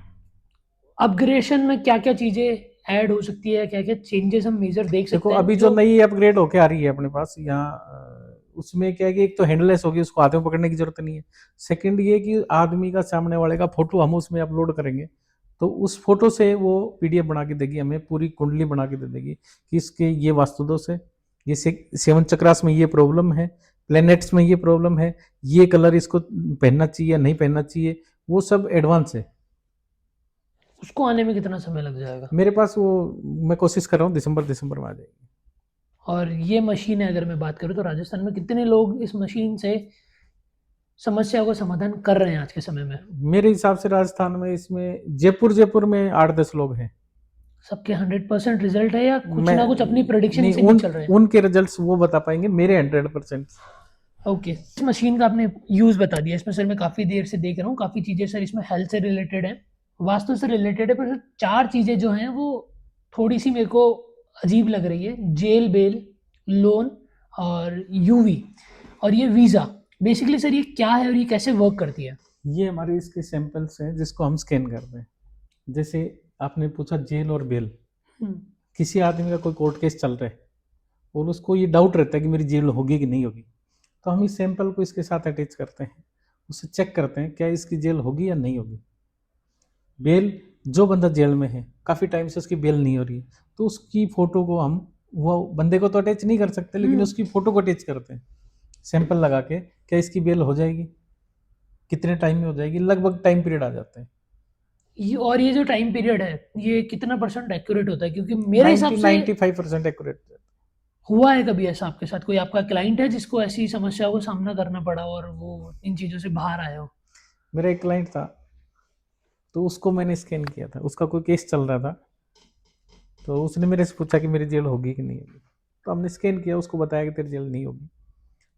Speaker 2: अपग्रेडेशन में क्या क्या चीज़ें ऐड हो सकती है, क्या क्या चेंजेस हम मेजर देख
Speaker 1: देखो
Speaker 2: सकते हैं
Speaker 1: अभी जो नई अपग्रेड होके आ रही है अपने पास यहाँ, उसमें क्या है कि एक तो हैंडलेस होगी, उसको हाथ में पकड़ने की जरूरत नहीं है। सेकंड ये कि आदमी का सामने वाले का फोटो हम उसमें अपलोड करेंगे तो उस फोटो से वो पीडीएफ बना के देगी, हमें पूरी कुंडली बना के दे देगी कि इसके ये वास्तु दोष है, ये सेवन चक्रास में ये प्रॉब्लम है, प्लैनेट्स में ये प्रॉब्लम है, ये कलर इसको पहनना चाहिए या नहीं पहनना चाहिए, वो सब एडवांस है।
Speaker 2: उसको आने में कितना समय लग जाएगा?
Speaker 1: मेरे पास वो, मैं कोशिश कर रहा हूँ दिसंबर में आ जाएगी।
Speaker 2: और ये मशीन है, अगर मैं बात करूँ तो राजस्थान में कितने लोग इस मशीन से समस्या को समाधान कर रहे हैं आज के समय में?
Speaker 1: मेरे हिसाब से राजस्थान में इसमें जयपुर में 8-10 लोग हैं।
Speaker 2: सबके 100% रिजल्ट है या कुछ
Speaker 1: मैं
Speaker 2: ना कुछ अपनी प्रेडिक्शन
Speaker 1: नहीं,
Speaker 2: से भी चल रहे हैं?
Speaker 1: उनके रिजल्ट्स वो बता पाएंगे, मेरे 100%।
Speaker 2: ओके, इस मशीन का आपने यूज़ बता दिया। इसमें सर मैं काफ़ी देर से देख रहा हूँ, काफ़ी चीज़ें सर इसमें हेल्थ से रिलेटेड है, वास्तु से रिलेटेड है, पर सर 4 चीज़ें जो हैं वो थोड़ी सी मेरे को अजीब लग रही है। जेल बेल, लोन और यूवी और ये वीज़ा। बेसिकली सर ये क्या है और ये कैसे वर्क करती है?
Speaker 1: ये हमारे इसके सैंपल्स हैं जिसको हम स्कैन करते हैं। जैसे आपने पूछा जेल और बेल, किसी आदमी का कोई कोर्ट केस चल रहा है और उसको ये डाउट रहता है कि मेरी जेल होगी कि नहीं होगी, तो हम इस सैंपल को इसके साथ अटैच करते हैं, उससे चेक करते हैं क्या इसकी जेल होगी या नहीं होगी। बेल, जो बंदा जेल में है काफ़ी टाइम से उसकी बेल नहीं हो रही, तो उसकी फ़ोटो को हम, वो बंदे को तो अटैच नहीं कर सकते लेकिन उसकी फ़ोटो को अटैच करते हैं सैंपल लगा के, क्या इसकी बेल हो जाएगी, कितने टाइम में हो जाएगी, लगभग टाइम पीरियड आ जाते हैं।
Speaker 2: ये जो टाइम पीरियड है ये कितना % एक्यूरेट होता है? क्योंकि मेरे हिसाब से
Speaker 1: 95% एक्यूरेट।
Speaker 2: हुआ है कभी ऐसा आपके साथ, कोई आपका क्लाइंट है जिसको ऐसी समस्या को सामना करना पड़ा और वो इन चीज़ों से बाहर आया हो?
Speaker 1: मेरा एक क्लाइंट था, तो उसको मैंने स्कैन किया था, उसका कोई केस चल रहा था, तो उसने मेरे से पूछा कि मेरी जेल होगी कि नहीं होगी, तो हमने स्कैन किया, उसको बताया कि तेरी जेल नहीं होगी।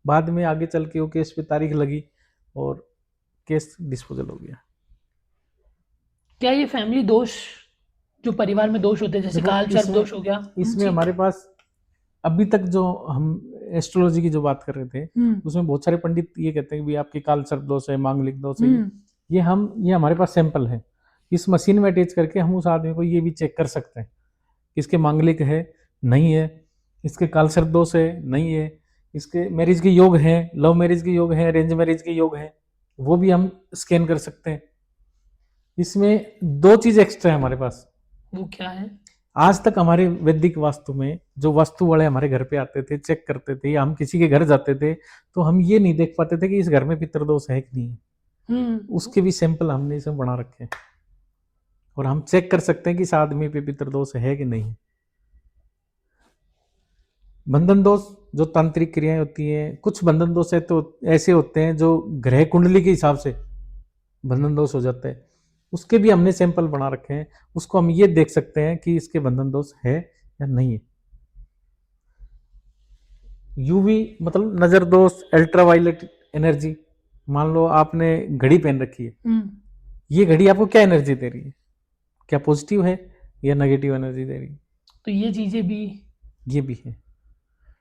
Speaker 1: बाद में आगे चल के वो केस पे तारीख लगी और केस डिस्पोजल हो गया।
Speaker 2: क्या ये फैमिली दोष, जो परिवार में दोष होते हैं जैसे काल सर्प दोष हो गया,
Speaker 1: इसमें हमारे पास अभी तक जो हम एस्ट्रोलॉजी की जो बात कर रहे थे, उसमें बहुत सारे पंडित ये कहते हैं कि आपके काल सर्प दोष है, मांगलिक दोष है। ये हमारे पास सैंपल है, इस मशीन में अटैच करके हम उस आदमी को ये भी चेक कर सकते हैं कि इसके मांगलिक है नहीं है, इसके काल सर्प दोष है नहीं है, इसके मैरिज के योग हैं, लव मैरिज के योग हैं, अरेंज मैरिज के योग हैं, वो भी हम स्कैन कर सकते हैं। इसमें 2 चीज एक्स्ट्रा है हमारे पास।
Speaker 2: वो क्या है?
Speaker 1: आज तक हमारे वैदिक वास्तु में जो वास्तु वाले हमारे घर पे आते थे, चेक करते थे, या हम किसी के घर जाते थे तो हम ये नहीं देख पाते थे कि इस घर में पितृदोष है कि नहीं है। उसके भी सैंपल हमने इसमें बना रखे हैं और हम चेक कर सकते हैं कि इस आदमी पे पितृदोष है कि नहीं है। बंधन दोष, जो तांत्रिक क्रियाएं होती हैं, कुछ बंधन दोष है तो ऐसे होते हैं जो ग्रह कुंडली के हिसाब से बंधन दोष हो जाता है, उसके भी हमने सैंपल बना रखे हैं, उसको हम ये देख सकते हैं कि इसके बंधन दोष है या नहीं है। यूवी मतलब नजर दोष, अल्ट्रावायलेट एनर्जी, मान लो आपने घड़ी पहन रखी है, ये घड़ी आपको क्या एनर्जी दे रही है, क्या पॉजिटिव है या नेगेटिव एनर्जी दे रही है,
Speaker 2: तो ये चीजें भी,
Speaker 1: ये भी है,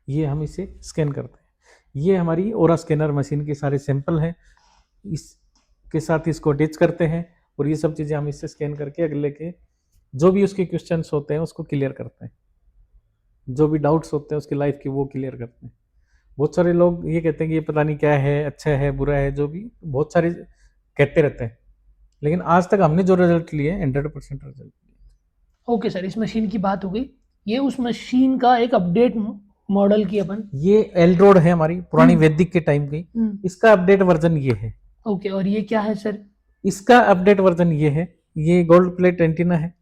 Speaker 1: ये हम इसे स्कैन करते हैं। ये हमारी ओरा स्कैनर मशीन के सारे सैंपल हैं, इसके साथ इसको अटैच करते हैं और ये सब चीज़ें हम इससे स्कैन करके अगले के जो भी उसके क्वेश्चंस होते हैं उसको क्लियर करते हैं, जो भी डाउट्स होते हैं उसकी लाइफ के वो क्लियर करते हैं। बहुत सारे लोग ये कहते हैं कि ये पता नहीं क्या है, अच्छा है बुरा है, जो भी बहुत सारे कहते रहते हैं, लेकिन आज तक हमने जो रिजल्ट लिए 100% रिजल्ट लिए।
Speaker 2: ओके सर, इस मशीन की बात हो गई, ये उस मशीन का एक अपडेट मॉडल की अपन,
Speaker 1: ये एल्ड्रोड है हमारी पुरानी वैदिक के टाइम की, इसका अपडेट वर्जन ये है।
Speaker 2: ओके, और ये क्या है सर?
Speaker 1: इसका अपडेट वर्जन ये है, ये गोल्ड प्लेट एंटीना है।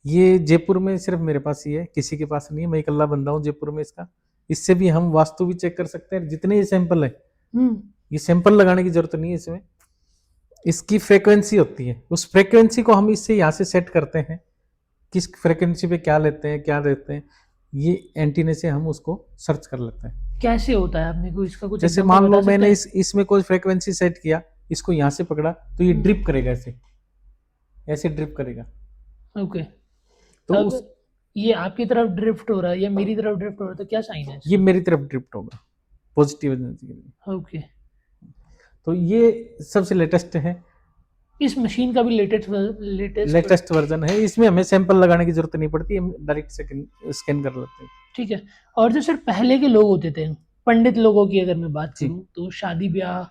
Speaker 1: ये जयपुर में सिर्फ मेरे पास ही है, किसी के पास नहीं है, मैं इकल्ला बंदा हूँ जयपुर में इसका। इससे भी हम वास्तु भी चेक कर सकते हैं, जितने ये सैंपल है, ये सैंपल लगाने की जरूरत नहीं है इसमें, इसकी फ्रीक्वेंसी होती है, उस फ्रीक्वेंसी को हम इससे यहाँ से सेट करते हैं, किस फ्रीक्वेंसी पे क्या लेते हैं क्या देते हैं, ये एंटीने से हम उसको सर्च कर लेते हैं।
Speaker 2: कैसे होता है, आपने को इसका कुछ
Speaker 1: जैसे मान लो मैंने इसमें कोई फ्रीक्वेंसी सेट किया, इसको यहाँ से पकड़ा तो ये ड्रिप करेगा, ऐसे ऐसे ड्रिप करेगा।
Speaker 2: ओके,
Speaker 1: तो
Speaker 2: ये आपकी तरफ ड्रिफ्ट हो रहा है या मेरी तरफ ड्रिफ्ट हो रहा है, तो क्या साइन है
Speaker 1: ये मेरी तरफ ड्रिफ्ट होगा पॉजिटिव एनर्जी के लिए।
Speaker 2: ओके।
Speaker 1: तो ये सबसे लेटेस्ट है,
Speaker 2: इस मशीन का भी लेटेस्ट
Speaker 1: लेटेस्ट वर्जन है। इसमें हमें सैंपल लगाने की जरूरत नहीं पड़ती, हम डायरेक्ट स्कैन कर लेते हैं।
Speaker 2: ठीक है। और जो सर पहले के लोग होते थे, पंडित लोगों की अगर मैं बात
Speaker 1: जी।
Speaker 2: करूं, तो शादी ब्याह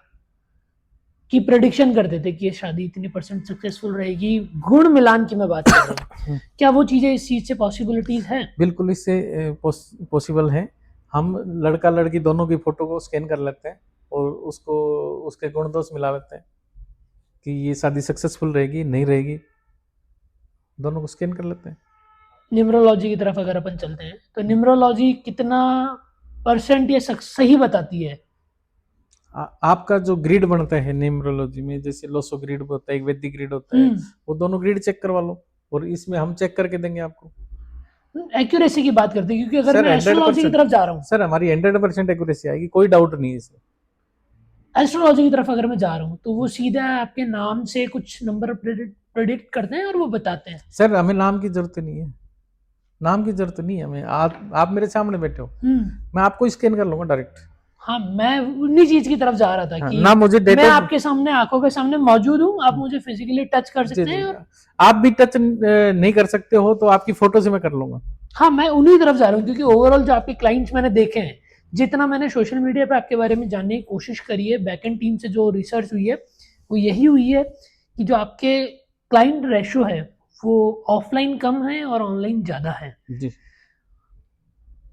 Speaker 2: की प्रेडिक्शन करते थे कि ये शादी इतनी % सक्सेसफुल रहेगी, गुण मिलान की मैं बात कर रहा हूँ। क्या वो चीजें इस चीज से पॉसिबिलिटीज हैं?
Speaker 1: बिल्कुल इससे पॉसिबल है। हम लड़का लड़की दोनों की फोटो को स्कैन कर लेते हैं और उसको उसके गुण दोष मिला लेते हैं कि ये शादी सक्सेसफुल रहेगी नहीं रहेगी, दोनों को स्कैन कर लेते हैं।
Speaker 2: न्यूमरोलॉजी की तरफ अगर अपन चलते हैं, तो न्यूमरोलॉजी कितना % ये सही बताती है?
Speaker 1: आपका जो ग्रिड बनता है न्यूमरोलॉजी में, जैसे लोसो ग्रिड होता है, एक वैदिक ग्रिड होता है, वो दोनों ग्रिड चेक करवा लो और इसमें हम चेक करके देंगे आपको।
Speaker 2: एक्यूरेसी की बात करते हैं, क्योंकि अगर
Speaker 1: सर
Speaker 2: मैं एस्ट्रोलॉजी की
Speaker 1: 100%
Speaker 2: तरफ जा रहा हूँ,
Speaker 1: सर हमारी 100% एक्यूरेसी आएगी, कोई डाउट नहीं है इसमें।
Speaker 2: एस्ट्रोलॉजी की तरफ अगर मैं जा रहा हूँ, तो वो सीधा आपके नाम से कुछ नंबर प्रेडिक्ट करते हैं और वो बताते हैं।
Speaker 1: सर हमें नाम की जरूरत नहीं है, नाम की जरूरत नहीं है हमें। आप मेरे सामने बैठे हो, मैं आपको स्कैन कर लूंगा डायरेक्ट।
Speaker 2: हाँ, मैं उन्हीं चीज की तरफ जा रहा था कि
Speaker 1: ना मुझे
Speaker 2: मैं आपके सामने आंखों के सामने मौजूद हूँ, आप मुझे फिजिकली टच कर सकते हैं। और
Speaker 1: आप भी टच नहीं कर सकते हो तो आपकी फोटो से मैं कर लूंगा।
Speaker 2: हाँ, मैं उन्हीं तरफ जा रहा हूँ, क्योंकि ओवरऑल जो आपके क्लाइंट्स मैंने देखे हैं, जितना मैंने सोशल मीडिया पे आपके बारे में जानने की कोशिश करी है, बैकएंड टीम से जो रिसर्च हुई है, वो यही हुई है कि जो आपके क्लाइंट रेशो है वो ऑफलाइन कम है और ऑनलाइन ज्यादा है
Speaker 1: जी।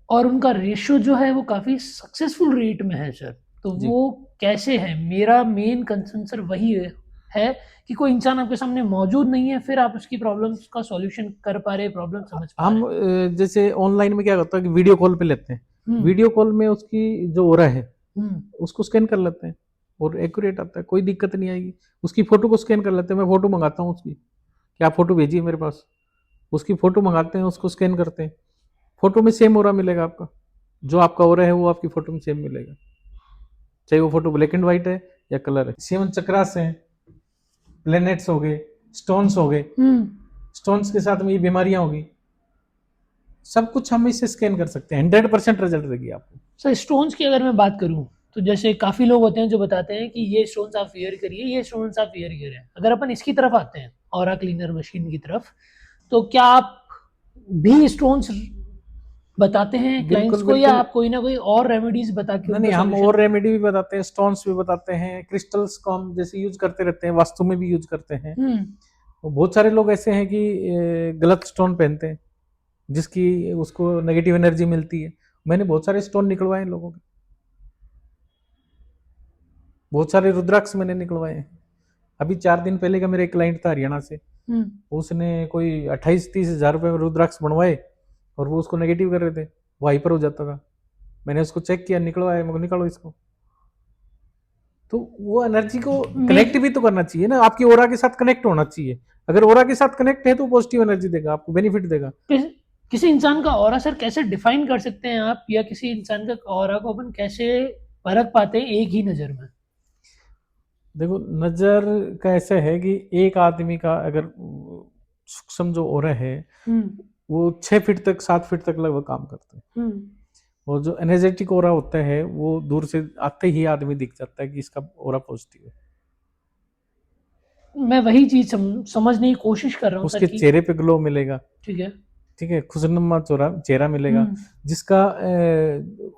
Speaker 2: और उनका रेशो जो है वो काफी सक्सेसफुल रेट में है सर। तो
Speaker 1: जी।
Speaker 2: वो कैसे है? मेरा मेन कंसर्न सर वही है कि कोई इंसान आपके सामने मौजूद नहीं है, फिर आप उसकी प्रॉब्लम्स का सॉल्यूशन कर पा रहे, प्रॉब्लम समझ पा
Speaker 1: हम
Speaker 2: रहे।
Speaker 1: जैसे ऑनलाइन में क्या होता है कि वीडियो कॉल पे लेते हैं, वीडियो कॉल में उसकी जो ओरा है उसको स्कैन कर लेते हैं और एक्यूरेट आता है, कोई दिक्कत नहीं आएगी। उसकी फोटो को स्कैन कर लेते हैं, मैं फोटो मंगाता हूँ उसकी, क्या फोटो भेजिए मेरे पास, उसकी फोटो मंगाते हैं, उसको स्कैन करते हैं, फोटो में सेम ओरा मिलेगा आपका, जो आपका ओरा है वो आपकी फोटो में सेम मिलेगा, चाहे वो फोटो ब्लैक एंड व्हाइट है या कलर है। 7 चक्रास हैं, प्लैनेट्स हो गए, स्टोन्स हो गए, स्टोन्स के साथ में ये बीमारियां होगी, सब कुछ हम इससे स्कैन कर सकते हैं, 100% रिजल्ट देगी आपको।
Speaker 2: सर स्टोन्स की अगर मैं बात करूं, तो जैसे काफी लोग होते हैं जो बताते हैं कि ये स्टोन्स आप वेयर करिए, ये स्टोन्स आप वेयर करें। अगर अपन इसकी तरफ आते हैं, ऑरा क्लीनर मशीन की तरफ, तो क्या आप भी स्टोन्स बताते हैं क्लाइंट्स को, या आप कोई ना कोई और रेमेडीज बता के?
Speaker 1: नहीं, हम और रेमेडी भी बताते हैं, स्टोन्स भी बताते हैं, क्रिस्टल्स को हम जैसे यूज करते रहते हैं, वास्तु में भी यूज करते हैं। बहुत सारे लोग ऐसे हैं कि गलत स्टोन पहनते हैं जिसकी उसको नेगेटिव एनर्जी मिलती है। मैंने बहुत सारे स्टोन निकलवाए लोगों के, बहुत सारे रुद्राक्ष मैंने निकलवाए हैं। अभी 4 दिन पहले का मेरा एक क्लाइंट था हरियाणा से, उसने कोई 28-30 हजार रुपए में रुद्राक्ष बनवाए और वो उसको नेगेटिव कर रहे थे, वो हाइपर हो जाता था। मैंने उसको चेक किया, निकलवाया, मैं निकालो इसको। तो वो एनर्जी को कनेक्ट भी तो करना चाहिए ना, आपकी ओरा के साथ कनेक्ट होना चाहिए। अगर ओरा के साथ कनेक्ट है तो पॉजिटिव एनर्जी देगा, आपको बेनिफिट देगा।
Speaker 2: किसी इंसान का ऑरा सर कैसे डिफाइन कर सकते हैं आप, या किसी इंसान का ऑरा को अपन कैसे परख पाते हैं एक ही नजर में?
Speaker 1: देखो, नजर का ऐसा है कि एक आदमी का अगर सूक्ष्म जो ओरा है वो 6 फीट तक 7 फीट तक लगभग काम करता है, और जो एनर्जेटिक ओरा होता है वो दूर से आते ही आदमी दिख जाता है कि इसका ओरा पॉजिटिव है।
Speaker 2: मैं वही चीज समझने की कोशिश कर रहा हूँ।
Speaker 1: उसके चेहरे पे ग्लो मिलेगा,
Speaker 2: ठीक है,
Speaker 1: ठीक है, खुशनुमा चेहरा मिलेगा। जिसका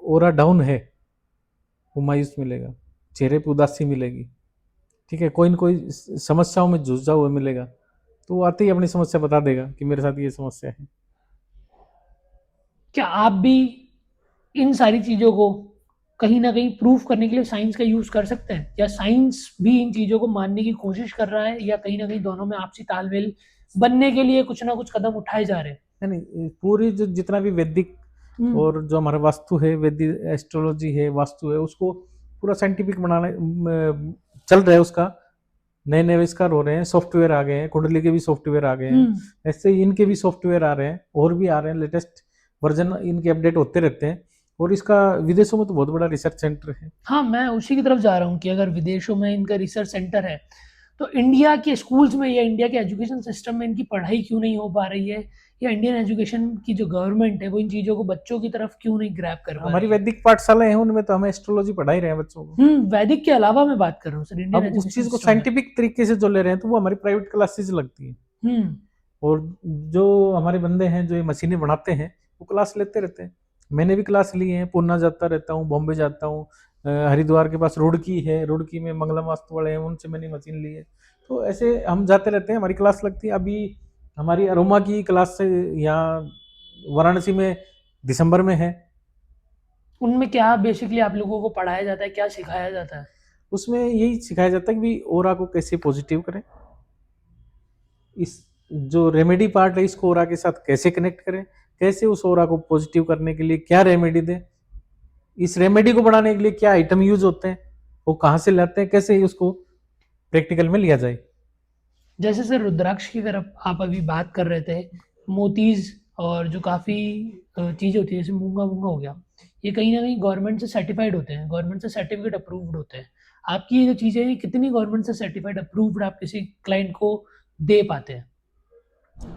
Speaker 1: ओरा डाउन है वो मायूस मिलेगा, चेहरे पे उदासी मिलेगी, ठीक है, कोई न कोई समस्याओं में जूझा हुआ मिलेगा, तो वो आते ही अपनी समस्या बता देगा कि मेरे साथ ये समस्या है।
Speaker 2: क्या आप भी इन सारी चीजों को कहीं ना कहीं प्रूफ करने के लिए साइंस का यूज कर सकते हैं, या साइंस भी इन चीजों को मानने की कोशिश कर रहा है, या कहीं ना कहीं दोनों में आपसी तालमेल बनने के लिए कुछ ना कुछ कदम उठाए जा रहे हैं?
Speaker 1: नहीं, पूरी जो जितना भी वैदिक और जो हमारा वास्तु है, वैदिक एस्ट्रोलॉजी है, वास्तु है, उसको पूरा साइंटिफिक बनाना चल रहा है। उसका नए नए आविष्कार हो रहे हैं, सॉफ्टवेयर आ गए हैं, कुंडली के भी सॉफ्टवेयर आ गए हैं, ऐसे ही इनके भी सॉफ्टवेयर आ रहे हैं, और भी आ रहे हैं, लेटेस्ट वर्जन इनके अपडेट होते रहते हैं। और इसका विदेशों में तो बहुत बड़ा रिसर्च सेंटर है।
Speaker 2: हाँ, मैं उसी की तरफ जा रहा हूँ कि अगर विदेशों में इनका रिसर्च सेंटर है, तो इंडिया के स्कूल्स में या इंडिया के एजुकेशन सिस्टम में इनकी पढ़ाई क्यों नहीं हो पा रही है, या इंडियन एजुकेशन की जो गवर्नमेंट है वो इन चीज़ों को बच्चों की तरफ क्यों नहीं ग्रैब कर पा
Speaker 1: हमारी
Speaker 2: रही है?
Speaker 1: वैदिक पाठशाला है, उनमें तो हमें एस्ट्रोलॉजी पढ़ा ही रहे हैं बच्चों को।
Speaker 2: वैदिक के अलावा मैं बात कर रहा हूँ सर, इंडियन
Speaker 1: अब उस
Speaker 2: एजुकेशन
Speaker 1: चीज को
Speaker 2: सिस्टम में।
Speaker 1: साइंटिफिक तरीके से जो ले रहे हैं तो वो हमारी प्राइवेट क्लासेस लगती है।
Speaker 2: हम्म
Speaker 1: और जो हमारे बंदे हैं जो ये मशीनें बनाते हैं वो क्लास लेते रहते हैं। मैंने भी क्लास ली है, पूना जाता रहता हूँ, बॉम्बे जाता हूँ, हरिद्वार के पास रुड़की है, रुड़की में मंगलम वास्तु वाले हैं, उनसे मैंने मशीन ली है। तो ऐसे हम जाते रहते हैं, हमारी क्लास लगती है। अभी हमारी अरोमा की क्लास से यहाँ वाराणसी में दिसंबर में है।
Speaker 2: उनमें क्या बेसिकली आप लोगों को पढ़ाया जाता है, क्या सिखाया जाता है?
Speaker 1: उसमें यही सिखाया जाता है कि भी ओरा को कैसे पॉजिटिव करें, इस जो रेमेडी पार्ट है इसको ओरा के साथ कैसे कनेक्ट करें, कैसे उस ओरा को पॉजिटिव करने के लिए क्या रेमेडी दें, इस रेमेडी को बढ़ाने के लिए क्या आइटम यूज होते हैं, वो कहाँ से लाते हैं, कैसे ही उसको प्रैक्टिकल में लिया जाए।
Speaker 2: जैसे सर रुद्राक्ष की तरफ आप अभी बात कर रहे थे, मोतीज और जो काफ़ी चीज़ें होती है जैसे मूंगा मूंगा हो गया, ये कहीं ना कहीं गवर्नमेंट से सर्टिफाइड होते हैं, गवर्नमेंट से सर्टिफिकेट अप्रूव्ड होते हैं। आपकी ये जो चीज़ें हैं कितनी गवर्नमेंट से सर्टिफाइड अप्रूव्ड आप किसी क्लाइंट को दे पाते हैं?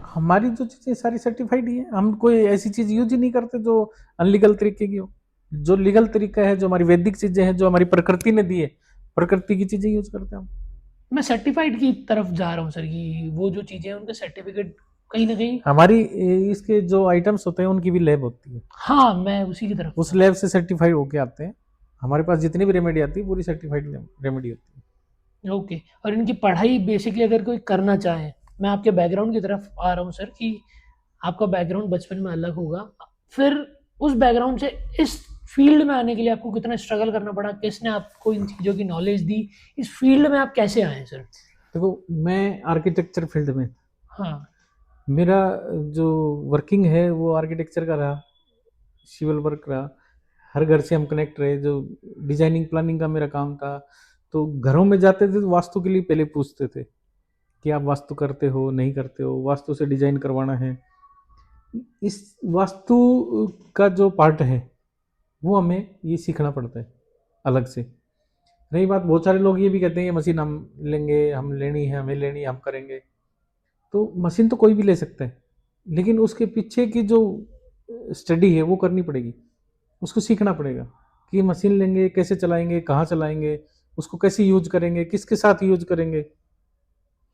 Speaker 1: हमारी जो चीजें सारी सर्टिफाइड ही है, हम कोई ऐसी चीज यूज ही नहीं करते जो अनलीगल तरीके की हो। जो लीगल तरीका है, जो हमारी वैदिक चीजें हैं, जो हमारी प्रकृति ने दी है, प्रकृति की चीजें यूज करते हैं हम।
Speaker 2: मैं सर्टिफाइड की तरफ जा रहा हूँ सर, कि वो जो चीज़ें हैं उनके सर्टिफिकेट कहीं ना कहीं।
Speaker 1: हमारी इसके जो आइटम्स होते हैं उनकी भी लैब होती है,
Speaker 2: हाँ, मैं उसी की तरफ
Speaker 1: उस लैब से सर्टिफाइड होके आते हैं। हमारे पास जितनी भी रेमेडी आती है पूरी सर्टिफाइड रेमेडी होती है।
Speaker 2: ओके। और इनकी पढ़ाई बेसिकली अगर कोई करना चाहे, मैं आपके बैकग्राउंड की तरफ आ रहा हूँ सर, कि आपका बैकग्राउंड बचपन में अलग होगा, फिर उस बैकग्राउंड से इस फील्ड में आने के लिए आपको कितना स्ट्रगल करना पड़ा, किसने आपको इन चीज़ों की नॉलेज दी, इस फील्ड में आप कैसे आए सर?
Speaker 1: देखो, मैं आर्किटेक्चर फील्ड में,
Speaker 2: हाँ।
Speaker 1: मेरा जो वर्किंग है वो आर्किटेक्चर का रहा, सिविल वर्क रहा। हर घर से हम कनेक्ट रहे, जो डिजाइनिंग प्लानिंग का मेरा काम था। तो घरों में जाते थे तो वास्तु के लिए पहले पूछते थे कि आप वास्तु करते हो नहीं करते हो, वास्तु से डिजाइन करवाना है। इस वास्तु का जो पार्ट है वो हमें ये सीखना पड़ता है अलग से। रही बात, बहुत सारे लोग ये भी कहते हैं ये मशीन हम लेंगे, हम लेनी है, हमें लेनी है, हम करेंगे। तो मशीन तो कोई भी ले सकता है, लेकिन उसके पीछे की जो स्टडी है वो करनी पड़ेगी, उसको सीखना पड़ेगा कि मशीन लेंगे कैसे चलाएंगे, कहाँ चलाएंगे, उसको कैसे यूज करेंगे, किसके साथ यूज करेंगे,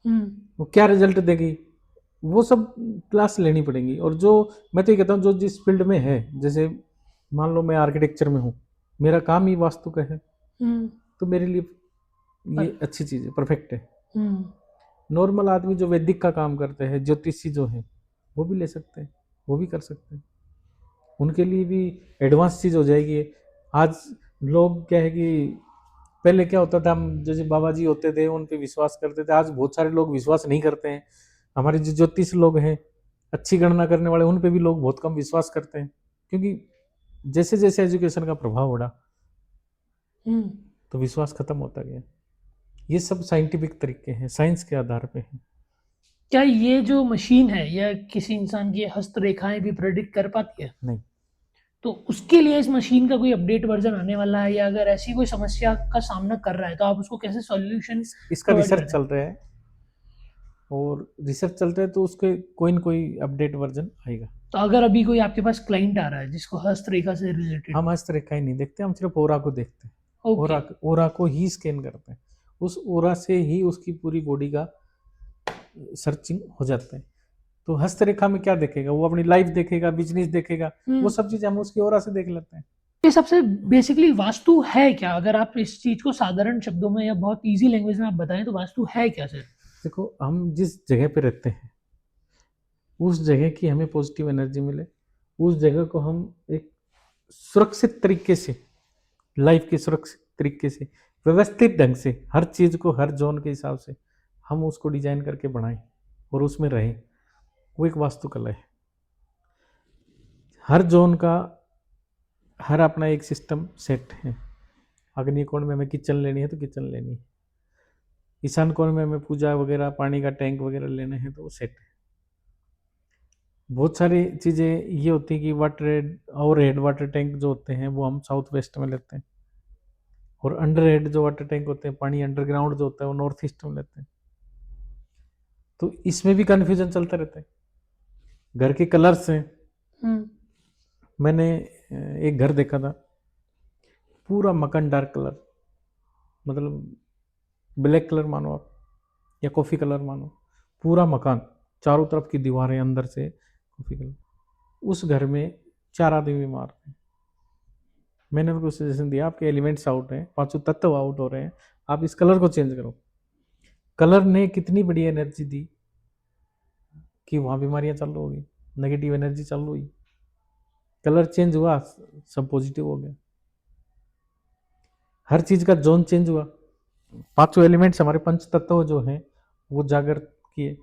Speaker 1: वो क्या रिजल्ट देगी, वो सब क्लास लेनी पड़ेगी। और जो मैं तो ये कहता हूँ जो जिस फील्ड में है, जैसे मान लो मैं आर्किटेक्चर में हूँ, मेरा काम ही वास्तु का है, तो मेरे लिए ये अच्छी चीज़ है, परफेक्ट है। नॉर्मल आदमी जो वैदिक का काम करते हैं, ज्योतिषी जो है, वो भी ले सकते हैं, वो भी कर सकते हैं, उनके लिए भी एडवांस चीज़ हो जाएगी। आज लोग क्या है कि पहले क्या होता था, हम जैसे बाबा जी होते थे उन पे विश्वास करते थे, आज बहुत सारे लोग विश्वास नहीं करते हैं। हमारे जो ज्योतिष लोग हैं, अच्छी गणना करने वाले, उन पे भी लोग बहुत कम विश्वास करते हैं, क्योंकि जैसे जैसे एजुकेशन का प्रभाव बढ़ा तो विश्वास खत्म होता गया। ये सब साइंटिफिक तरीके हैं, साइंस के आधार पे है।
Speaker 2: क्या ये जो मशीन है या किसी इंसान की हस्तरेखाएं भी प्रेडिक्ट कर पाती है?
Speaker 1: नहीं,
Speaker 2: तो उसके लिए इस मशीन का कोई अपडेट वर्जन आने वाला है, या अगर ऐसी कोई समस्या का सामना कर रहा है तो आप उसको कैसे सॉल्यूशन
Speaker 1: इसका
Speaker 2: प्रोवाइड कर
Speaker 1: रिसर्च
Speaker 2: रहे
Speaker 1: चल
Speaker 2: हैं?
Speaker 1: रहा है, और रिसर्च चल रहा है तो उसके कोई ना कोई अपडेट वर्जन आएगा।
Speaker 2: तो अगर अभी कोई आपके पास क्लाइंट आ रहा है जिसको हस्तरेखा से रिलेटेड।
Speaker 1: हम हर तरह का ही नहीं देखते, हम सिर्फ ओरा को देखते हैं,
Speaker 2: ओके।
Speaker 1: ओरा को ही स्कैन करते हैं, उस ओरा से ही उसकी पूरी बॉडी का सर्चिंग हो जाता है। तो हस्तरेखा में क्या देखेगा, वो अपनी लाइफ देखेगा, बिजनेस देखेगा, वो सब चीजें हम उसकी ओरा से देख लेते हैं।
Speaker 2: ये सबसे बेसिकली वास्तु है क्या? अगर आप इस चीज को साधारण शब्दों में या बहुत इजी लैंग्वेज में आप बताएं तो वास्तु है क्या सर?
Speaker 1: देखो, हम जिस जगह पे रहते हैं उस जगह की हमें पॉजिटिव एनर्जी मिले, उस जगह को हम एक सुरक्षित तरीके से, लाइफ के सुरक्षित तरीके से, व्यवस्थित ढंग से, हर चीज को हर जोन के हिसाब से हम उसको डिजाइन करके बनाएं और उसमें रहें, वो एक वास्तुकला है। हर जोन का हर अपना एक सिस्टम सेट है। अग्नि कोण में हमें किचन लेनी है तो किचन लेनी है, ईशान कोण में हमें पूजा वगैरह, पानी का टैंक वगैरह लेने हैं तो वो सेट है। बहुत सारी चीज़ें ये होती हैं कि वाटर हेड और हेड वाटर टैंक जो होते हैं वो हम साउथ वेस्ट में लेते हैं, और अंडर हेड जो वाटर टैंक होते हैं, पानी अंडरग्राउंड जो होता है, वो नॉर्थ ईस्ट में लेते हैं। तो इसमें भी कन्फ्यूजन चलता रहता है। घर के कलर्स हैं, मैंने एक घर देखा था, पूरा मकान डार्क कलर, मतलब ब्लैक कलर मानो आप या कॉफ़ी कलर मानो, पूरा मकान चारों तरफ की दीवारें अंदर से कॉफ़ी कलर। उस घर में 4 आदमी बीमार थे। मैंने उनको सजेशन दिया, आपके एलिमेंट्स आउट हैं, पांचों तत्व आउट हो रहे हैं, आप इस कलर को चेंज करो। कलर ने कितनी बड़ी एनर्जी दी कि वहाँ बीमारियां चालू हो गई, नेगेटिव एनर्जी चालू हुई। कलर चेंज हुआ, सब पॉजिटिव हो गया। हर चीज का जोन चेंज हुआ। पांचों एलिमेंट्स हमारे पंच तत्व जो हैं वो जागृत किए।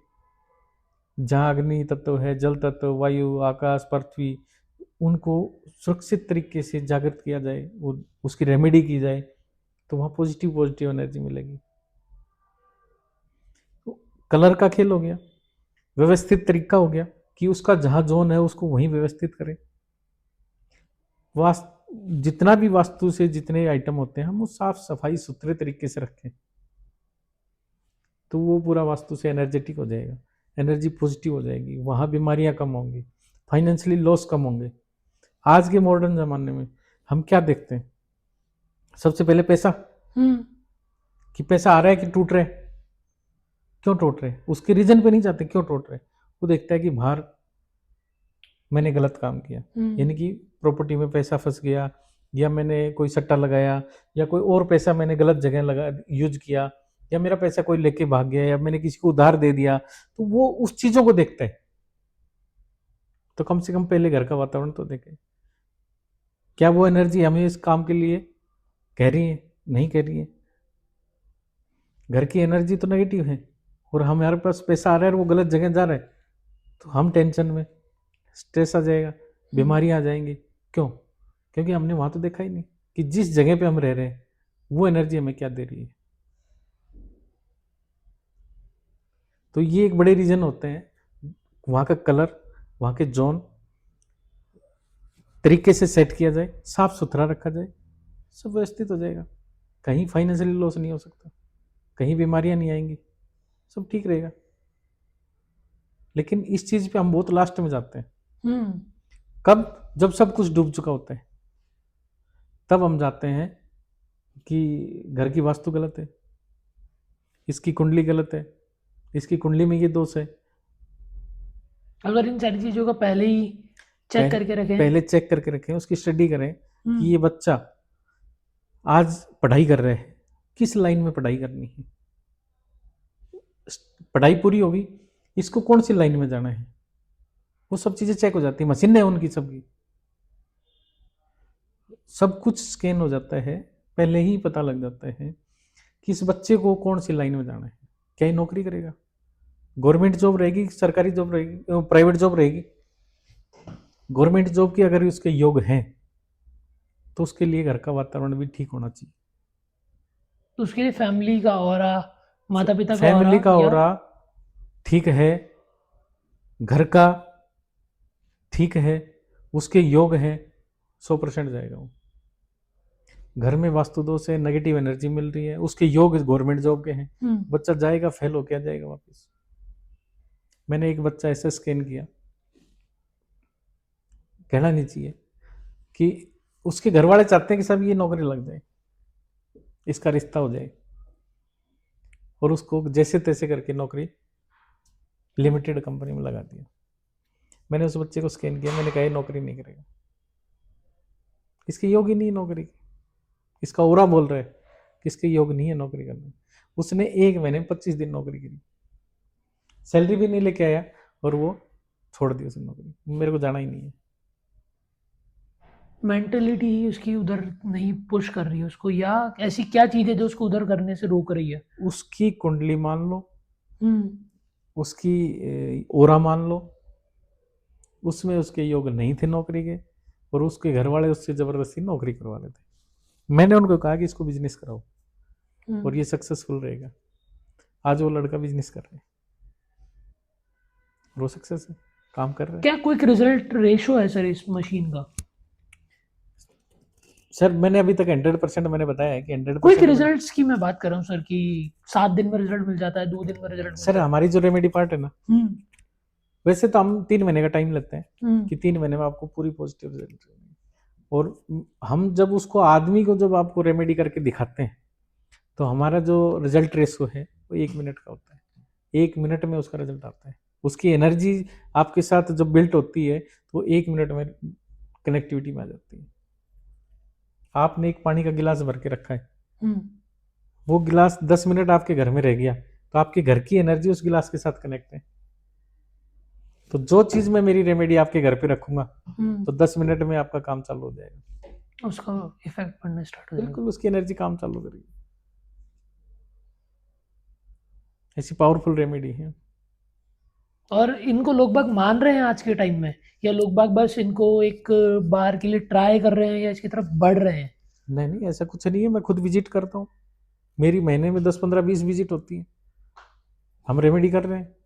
Speaker 1: जहाँ अग्नि तत्व है, जल तत्व, वायु, आकाश, पृथ्वी, उनको सुरक्षित तरीके से जागृत किया जाए, वो उसकी रेमेडी की जाए, तो वहाँ पॉजिटिव पॉजिटिव एनर्जी मिलेगी। तो कलर का खेल हो गया, व्यवस्थित तरीका हो गया कि उसका जहाँ जोन है उसको वहीं व्यवस्थित करें। जितना भी वास्तु से जितने आइटम होते हैं हम वो साफ सफाई सुथरे तरीके से रखें, तो वो पूरा वास्तु से एनर्जेटिक हो जाएगा, एनर्जी पॉजिटिव हो जाएगी, वहाँ बीमारियां कम होंगी, फाइनेंशियली लॉस कम होंगे। आज के मॉडर्न जमाने में हम क्या देखते हैं, सबसे पहले पैसा, कि पैसा आ रहा है कि टूट रहा है, क्यों टूट रहे, उसके रीजन पे नहीं जाते क्यों टूट रहे, वो देखता है कि बाहर मैंने गलत काम किया, यानी कि प्रॉपर्टी में पैसा फंस गया, या मैंने कोई सट्टा लगाया, या कोई और पैसा मैंने गलत जगह लगा यूज किया, या मेरा पैसा कोई लेके भाग गया, या मैंने किसी को उधार दे दिया, तो वो उस चीजों को देखता है। तो कम से कम पहले घर का वातावरण तो देखे, क्या वो एनर्जी हमें इस काम के लिए कह रही है, नहीं कह रही है। घर की एनर्जी तो नेगेटिव है और हमारे पास पैसा आ रहा है और वो गलत जगह जा रहा है, तो हम टेंशन में, स्ट्रेस आ जाएगा, बीमारियां आ जाएंगी। क्यों? क्योंकि हमने वहां तो देखा ही नहीं कि जिस जगह पे हम रह रहे हैं वो एनर्जी हमें क्या दे रही है। तो ये एक बड़े रीजन होते हैं। वहां का कलर, वहां के जोन तरीके से सेट किया जाए, साफ सुथरा रखा जाए, सब व्यवस्थित हो जाएगा। कहीं फाइनेंशियली लॉस नहीं हो सकता, कहीं बीमारियां नहीं आएंगी, सब ठीक रहेगा। लेकिन इस चीज पे हम बहुत लास्ट में जाते हैं। कब? जब सब कुछ डूब चुका होता है, तब हम जाते हैं कि घर की वास्तु गलत है, इसकी कुंडली गलत है, इसकी कुंडली में ये दोष है।
Speaker 2: अगर इन सारी चीजों का पहले ही चेक करके रखें,
Speaker 1: पहले चेक करके रखें, उसकी स्टडी करें कि ये बच्चा आज पढ़ाई कर रहे हैं, किस लाइन में पढ़ाई करनी है, पढ़ाई पूरी होगी, इसको कौन सी लाइन में जाना है, वो सब चीजें चेक हो जाती है। मशीन है उनकी सबकी, सब कुछ स्कैन हो जाता है, पहले ही पता लग जाता है कि इस बच्चे को कौन सी लाइन में जाना है, क्या ही नौकरी करेगा, गवर्नमेंट जॉब रहेगी, सरकारी जॉब रहेगी, प्राइवेट जॉब रहेगी। गवर्नमेंट जॉब की अगर उसके योग हैं तो उसके लिए घर का वातावरण भी ठीक होना चाहिए।
Speaker 2: तो उसके लिए फैमिली का ऑरा, माता पिता का
Speaker 1: फैमिली का
Speaker 2: या
Speaker 1: ऑरा ठीक है, घर का ठीक है, उसके योग है, 100% जाएगा वो। घर में वास्तु दोष है, नेगेटिव एनर्जी मिल रही है, उसके योग गवर्नमेंट जॉब के हैं, बच्चा जाएगा फेल होके आ जाएगा वापस। मैंने एक बच्चा ऐसा स्कैन किया, कहना नहीं चाहिए, कि उसके घर वाले चाहते हैं कि सब ये नौकरी लग जाए, इसका रिश्ता हो जाए, और उसको जैसे तैसे करके नौकरी लिमिटेड कंपनी में लगा दिया। मैंने उस बच्चे को स्कैन किया, मैंने कहा ये नौकरी नहीं करेगा, इसके योग ही नहीं है नौकरी की, इसका ओरा बोल रहा है कि इसके योग नहीं है नौकरी करने। उसने 1 महीने में 25 दिन नौकरी करी, सैलरी भी नहीं लेके आया, और वो छोड़ दी उसने नौकरी, मेरे को जाना ही नहीं है।
Speaker 2: मेंटेलिटी ही उसकी उधर नहीं पुश कर रही है उसको, या ऐसी क्या चीज है जो उसको उधर करने से रोक रही है?
Speaker 1: उसकी कुंडली मान लो, उसकी ओरा मान लो, उसमें उसके योग नहीं थे नौकरी के, और उसके घर वाले उससे जबरदस्ती नौकरी करवा लेते। मैंने उनको कहा कि इसको बिजनेस कराओ और ये सक्सेसफुल रहेगा। आज वो लड़का बिजनेस कर रहा है, वो सक्सेस है, काम कर रहा है।
Speaker 2: क्या क्विक रिजल्ट रेशो है सर इस मशीन का?
Speaker 1: सर मैंने अभी तक 100% मैंने बताया है कि
Speaker 2: क्विक
Speaker 1: 100%
Speaker 2: रिजल्ट्स की मैं बात कर रहा हूँ सर कि 7 दिन में रिजल्ट मिल जाता है, 2 दिन में रिजल्ट मिल
Speaker 1: सर
Speaker 2: जाता
Speaker 1: हमारी जो रेमेडी पार्ट है ना,
Speaker 2: है।
Speaker 1: वैसे तो हम 3 महीने का टाइम लेते हैं कि
Speaker 2: हम्म
Speaker 1: 3 महीने में आपको पूरी पॉजिटिव रिजल्ट। और हम जब उसको आदमी को जब आपको रेमेडी करके दिखाते हैं तो हमारा जो रिजल्ट रेशो है वो 1 मिनट का होता है। 1 मिनट में उसका रिजल्ट आता है। उसकी एनर्जी आपके साथ जब बिल्ट होती है तो 1 मिनट में कनेक्टिविटी में आ जाती है। आपने एक पानी का गिलास भर के रखा है,
Speaker 2: हम्म
Speaker 1: वो गिलास 10 मिनट आपके घर में रह गया तो आपके घर की एनर्जी उस गिलास के साथ कनेक्ट है। तो जो चीज मैं मेरी रेमेडी आपके घर पे रखूंगा तो 10 मिनट में आपका काम चालू हो जाएगा।
Speaker 2: उसका इफेक्ट पड़ना स्टार्ट हो जाएगा।
Speaker 1: बिल्कुल उसकी एनर्जी काम चालू करेगी। ऐसी पावरफुल रेमेडी है।
Speaker 2: और इनको लोग बाग मान रहे हैं आज के टाइम में, या लोग बाग बस इनको एक बार के लिए ट्राई कर रहे हैं या इसकी तरफ बढ़ रहे हैं?
Speaker 1: नहीं नहीं ऐसा कुछ नहीं है। मैं खुद विजिट करता हूँ, मेरी महीने में 10 15 20 विजिट होती है। हम रेमेडी कर रहे हैं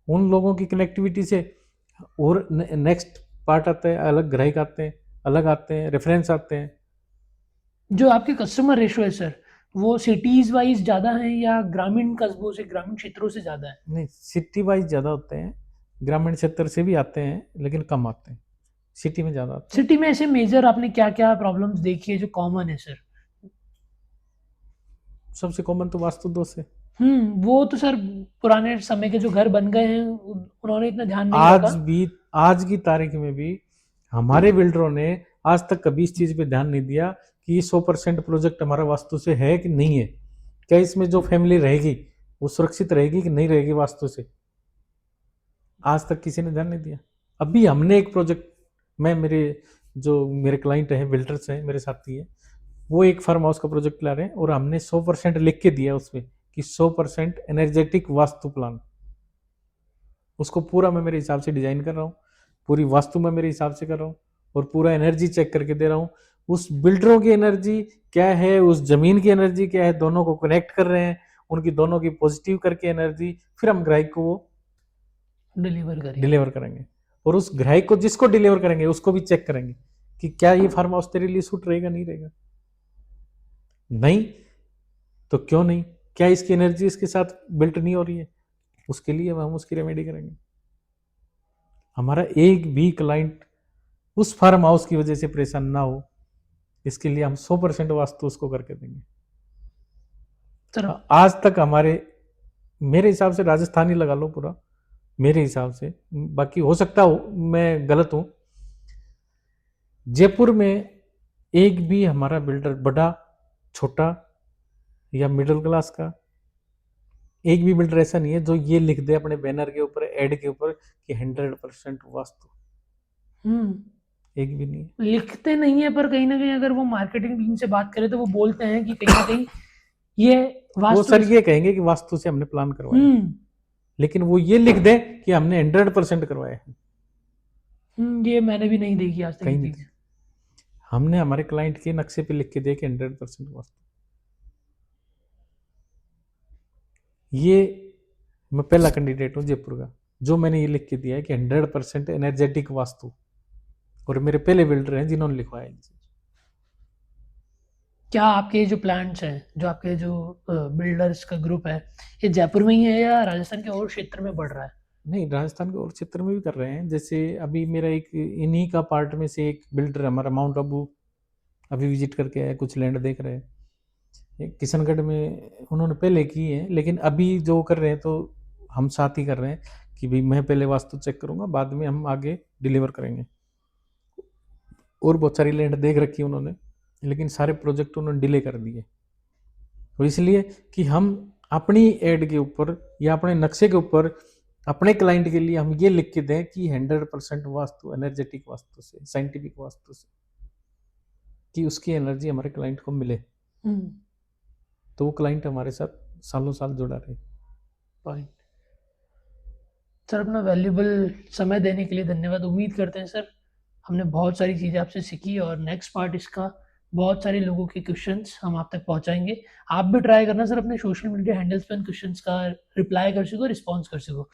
Speaker 1: उन लोगों की कनेक्टिविटी से। और नेक्स्ट पार्ट आता है, अलग ग्राहक आते हैं, अलग आते हैं, रेफरेंस आते हैं।
Speaker 2: जो आपके कस्टमर रेशो है सर, वो सिटीज वाइज ज़्यादा है या ग्रामीण कस्बों से, ग्रामीण क्षेत्रों से ज़्यादा है?
Speaker 1: नहीं सिटी वाइज ज़्यादा होते हैं, ग्रामीण क्षेत्र से भी आते हैं लेकिन कम आते हैं, सिटी में ज़्यादा आते हैं।
Speaker 2: सिटी में ऐसे मेजर आपने क्या क्या प्रॉब्लम्स देखी है जो कॉमन है सर?
Speaker 1: सबसे कॉमन तो वास्तु दोष है।
Speaker 2: वो तो सर पुराने समय के जो घर बन गए हैं उन्होंने इतना ध्यान नहीं
Speaker 1: आज
Speaker 2: रखा।
Speaker 1: भी, आज की तारीख में भी हमारे बिल्डरों ने आज तक कभी इस चीज पे ध्यान नहीं दिया कि 100% प्रोजेक्ट हमारा वास्तु से है कि नहीं है, क्या इसमें जो फैमिली रहेगी वो सुरक्षित रहेगी कि नहीं रहेगी वास्तु से। आज तक किसी ने ध्यान नहीं दिया। अभी हमने एक प्रोजेक्ट, मैं मेरे जो मेरे क्लाइंट हैं, बिल्डर्स हैं, मेरे साथी हैं, वो एक फार्म हाउस का प्रोजेक्ट ला रहे हैं और हमने 100% लिख के दिया उसमें कि 100% एनर्जेटिक वास्तु प्लान। उसको पूरा मैं मेरे हिसाब से डिजाइन कर रहा हूँ, पूरी वास्तु में मेरे हिसाब से कर रहा हूँ और पूरा एनर्जी चेक करके दे रहा हूँ। उस बिल्डरों की एनर्जी क्या है, उस जमीन की एनर्जी क्या है, दोनों को कनेक्ट कर रहे हैं, उनकी दोनों की पॉजिटिव करके एनर्जी, फिर हम ग्राहक को वो
Speaker 2: डिलीवर
Speaker 1: करेंगे। और उस ग्राहक को जिसको डिलीवर करेंगे उसको भी चेक करेंगे कि क्या ये फार्म हाउस तेरे लिए सूट रहेगा, नहीं रहेगा। नहीं तो क्यों नहीं, क्या इसकी एनर्जी इसके साथ बिल्ट नहीं हो रही है, उसके लिए हम उसकी रेमेडी करेंगे। हमारा एक भी क्लाइंट उस फार्म हाउस की वजह से परेशान ना हो, इसके लिए हम 100% वास्तु उसको करके देंगे।
Speaker 2: सर
Speaker 1: आज तक हमारे, मेरे हिसाब से राजस्थान ही लगा लो पूरा, मेरे हिसाब से, बाकी हो सकता हो मैं गलत हूं, जयपुर में एक भी हमारा बिल्डर, बड़ा छोटा या मिडिल क्लास का, एक भी बिल्डर ऐसा नहीं है जो ये लिख दे अपने बैनर के ऊपर, एड के ऊपर कि 100% वास्तु। एक भी नहीं है।
Speaker 2: लिखते नहीं है, पर कहीं ना कहीं अगर वो मार्केटिंग टीम से बात करें तो वो बोलते हैं कि कहीं ना कहीं ये
Speaker 1: वो
Speaker 2: वास्तु
Speaker 1: सर ये कहेंगे कि वास्तु से हमने प्लान करवाया, लेकिन वो ये लिख दे कि हमने 100% करवाया है,
Speaker 2: ये मैंने भी नहीं देखी आज तक
Speaker 1: कहीं
Speaker 2: ये
Speaker 1: नहीं।
Speaker 2: चीज।
Speaker 1: हमने हमारे क्लाइंट के नक्शे पे लिख के दिया कि 100% वास्तु। ये मैं पहला कैंडिडेट हूँ जयपुर का जो मैंने ये लिख के दिया है कि 100% एनर्जेटिक वास्तु, और मेरे पहले बिल्डर हैं जिन्होंने लिखवाया इनसे।
Speaker 2: क्या आपके जो प्लांट्स हैं, जो आपके जो बिल्डर्स का ग्रुप है, ये जयपुर में ही है या राजस्थान के और क्षेत्र में बढ़ रहा है?
Speaker 1: नहीं, राजस्थान के और क्षेत्र में भी कर रहे हैं। जैसे अभी मेरा एक इन्हीं का पार्ट में से एक बिल्डर हमारा माउंट आबू अभी विजिट करके आया, कुछ लैंड देख रहे हैं। किशनगढ़ में उन्होंने पहले की है, लेकिन अभी जो कर रहे हैं तो हम साथ ही कर रहे हैं कि भाई मैं पहले वास्तु चेक करूंगा, बाद में हम आगे डिलीवर करेंगे। और बहुत सारी लैंड देख रखी है उन्होंने, लेकिन सारे प्रोजेक्ट उन्होंने डिले कर दिए। तो इसलिए कि हम अपनी एड के ऊपर या अपने नक्शे के ऊपर अपने क्लाइंट के लिए हम ये लिख के दें कि 100% वास्तु, एनर्जेटिक वास्तु से, साइंटिफिक वास्तु से, कि उसकी एनर्जी हमारे क्लाइंट को मिले। तो वो क्लाइंट हमारे साथ सालों साल जुड़ा रहे।
Speaker 2: पॉइंट। सर अपना वैल्यूबल समय देने के लिए धन्यवाद। उम्मीद करते हैं सर हमने बहुत सारी चीज़ें आपसे सीखी, और नेक्स्ट पार्ट इसका बहुत सारे लोगों के क्वेश्चंस हम आप तक पहुंचाएंगे। आप भी ट्राई करना सर अपने सोशल मीडिया हैंडल्स पर क्वेश्चंस का रिप्लाई कर सको, रिस्पॉन्स कर सको।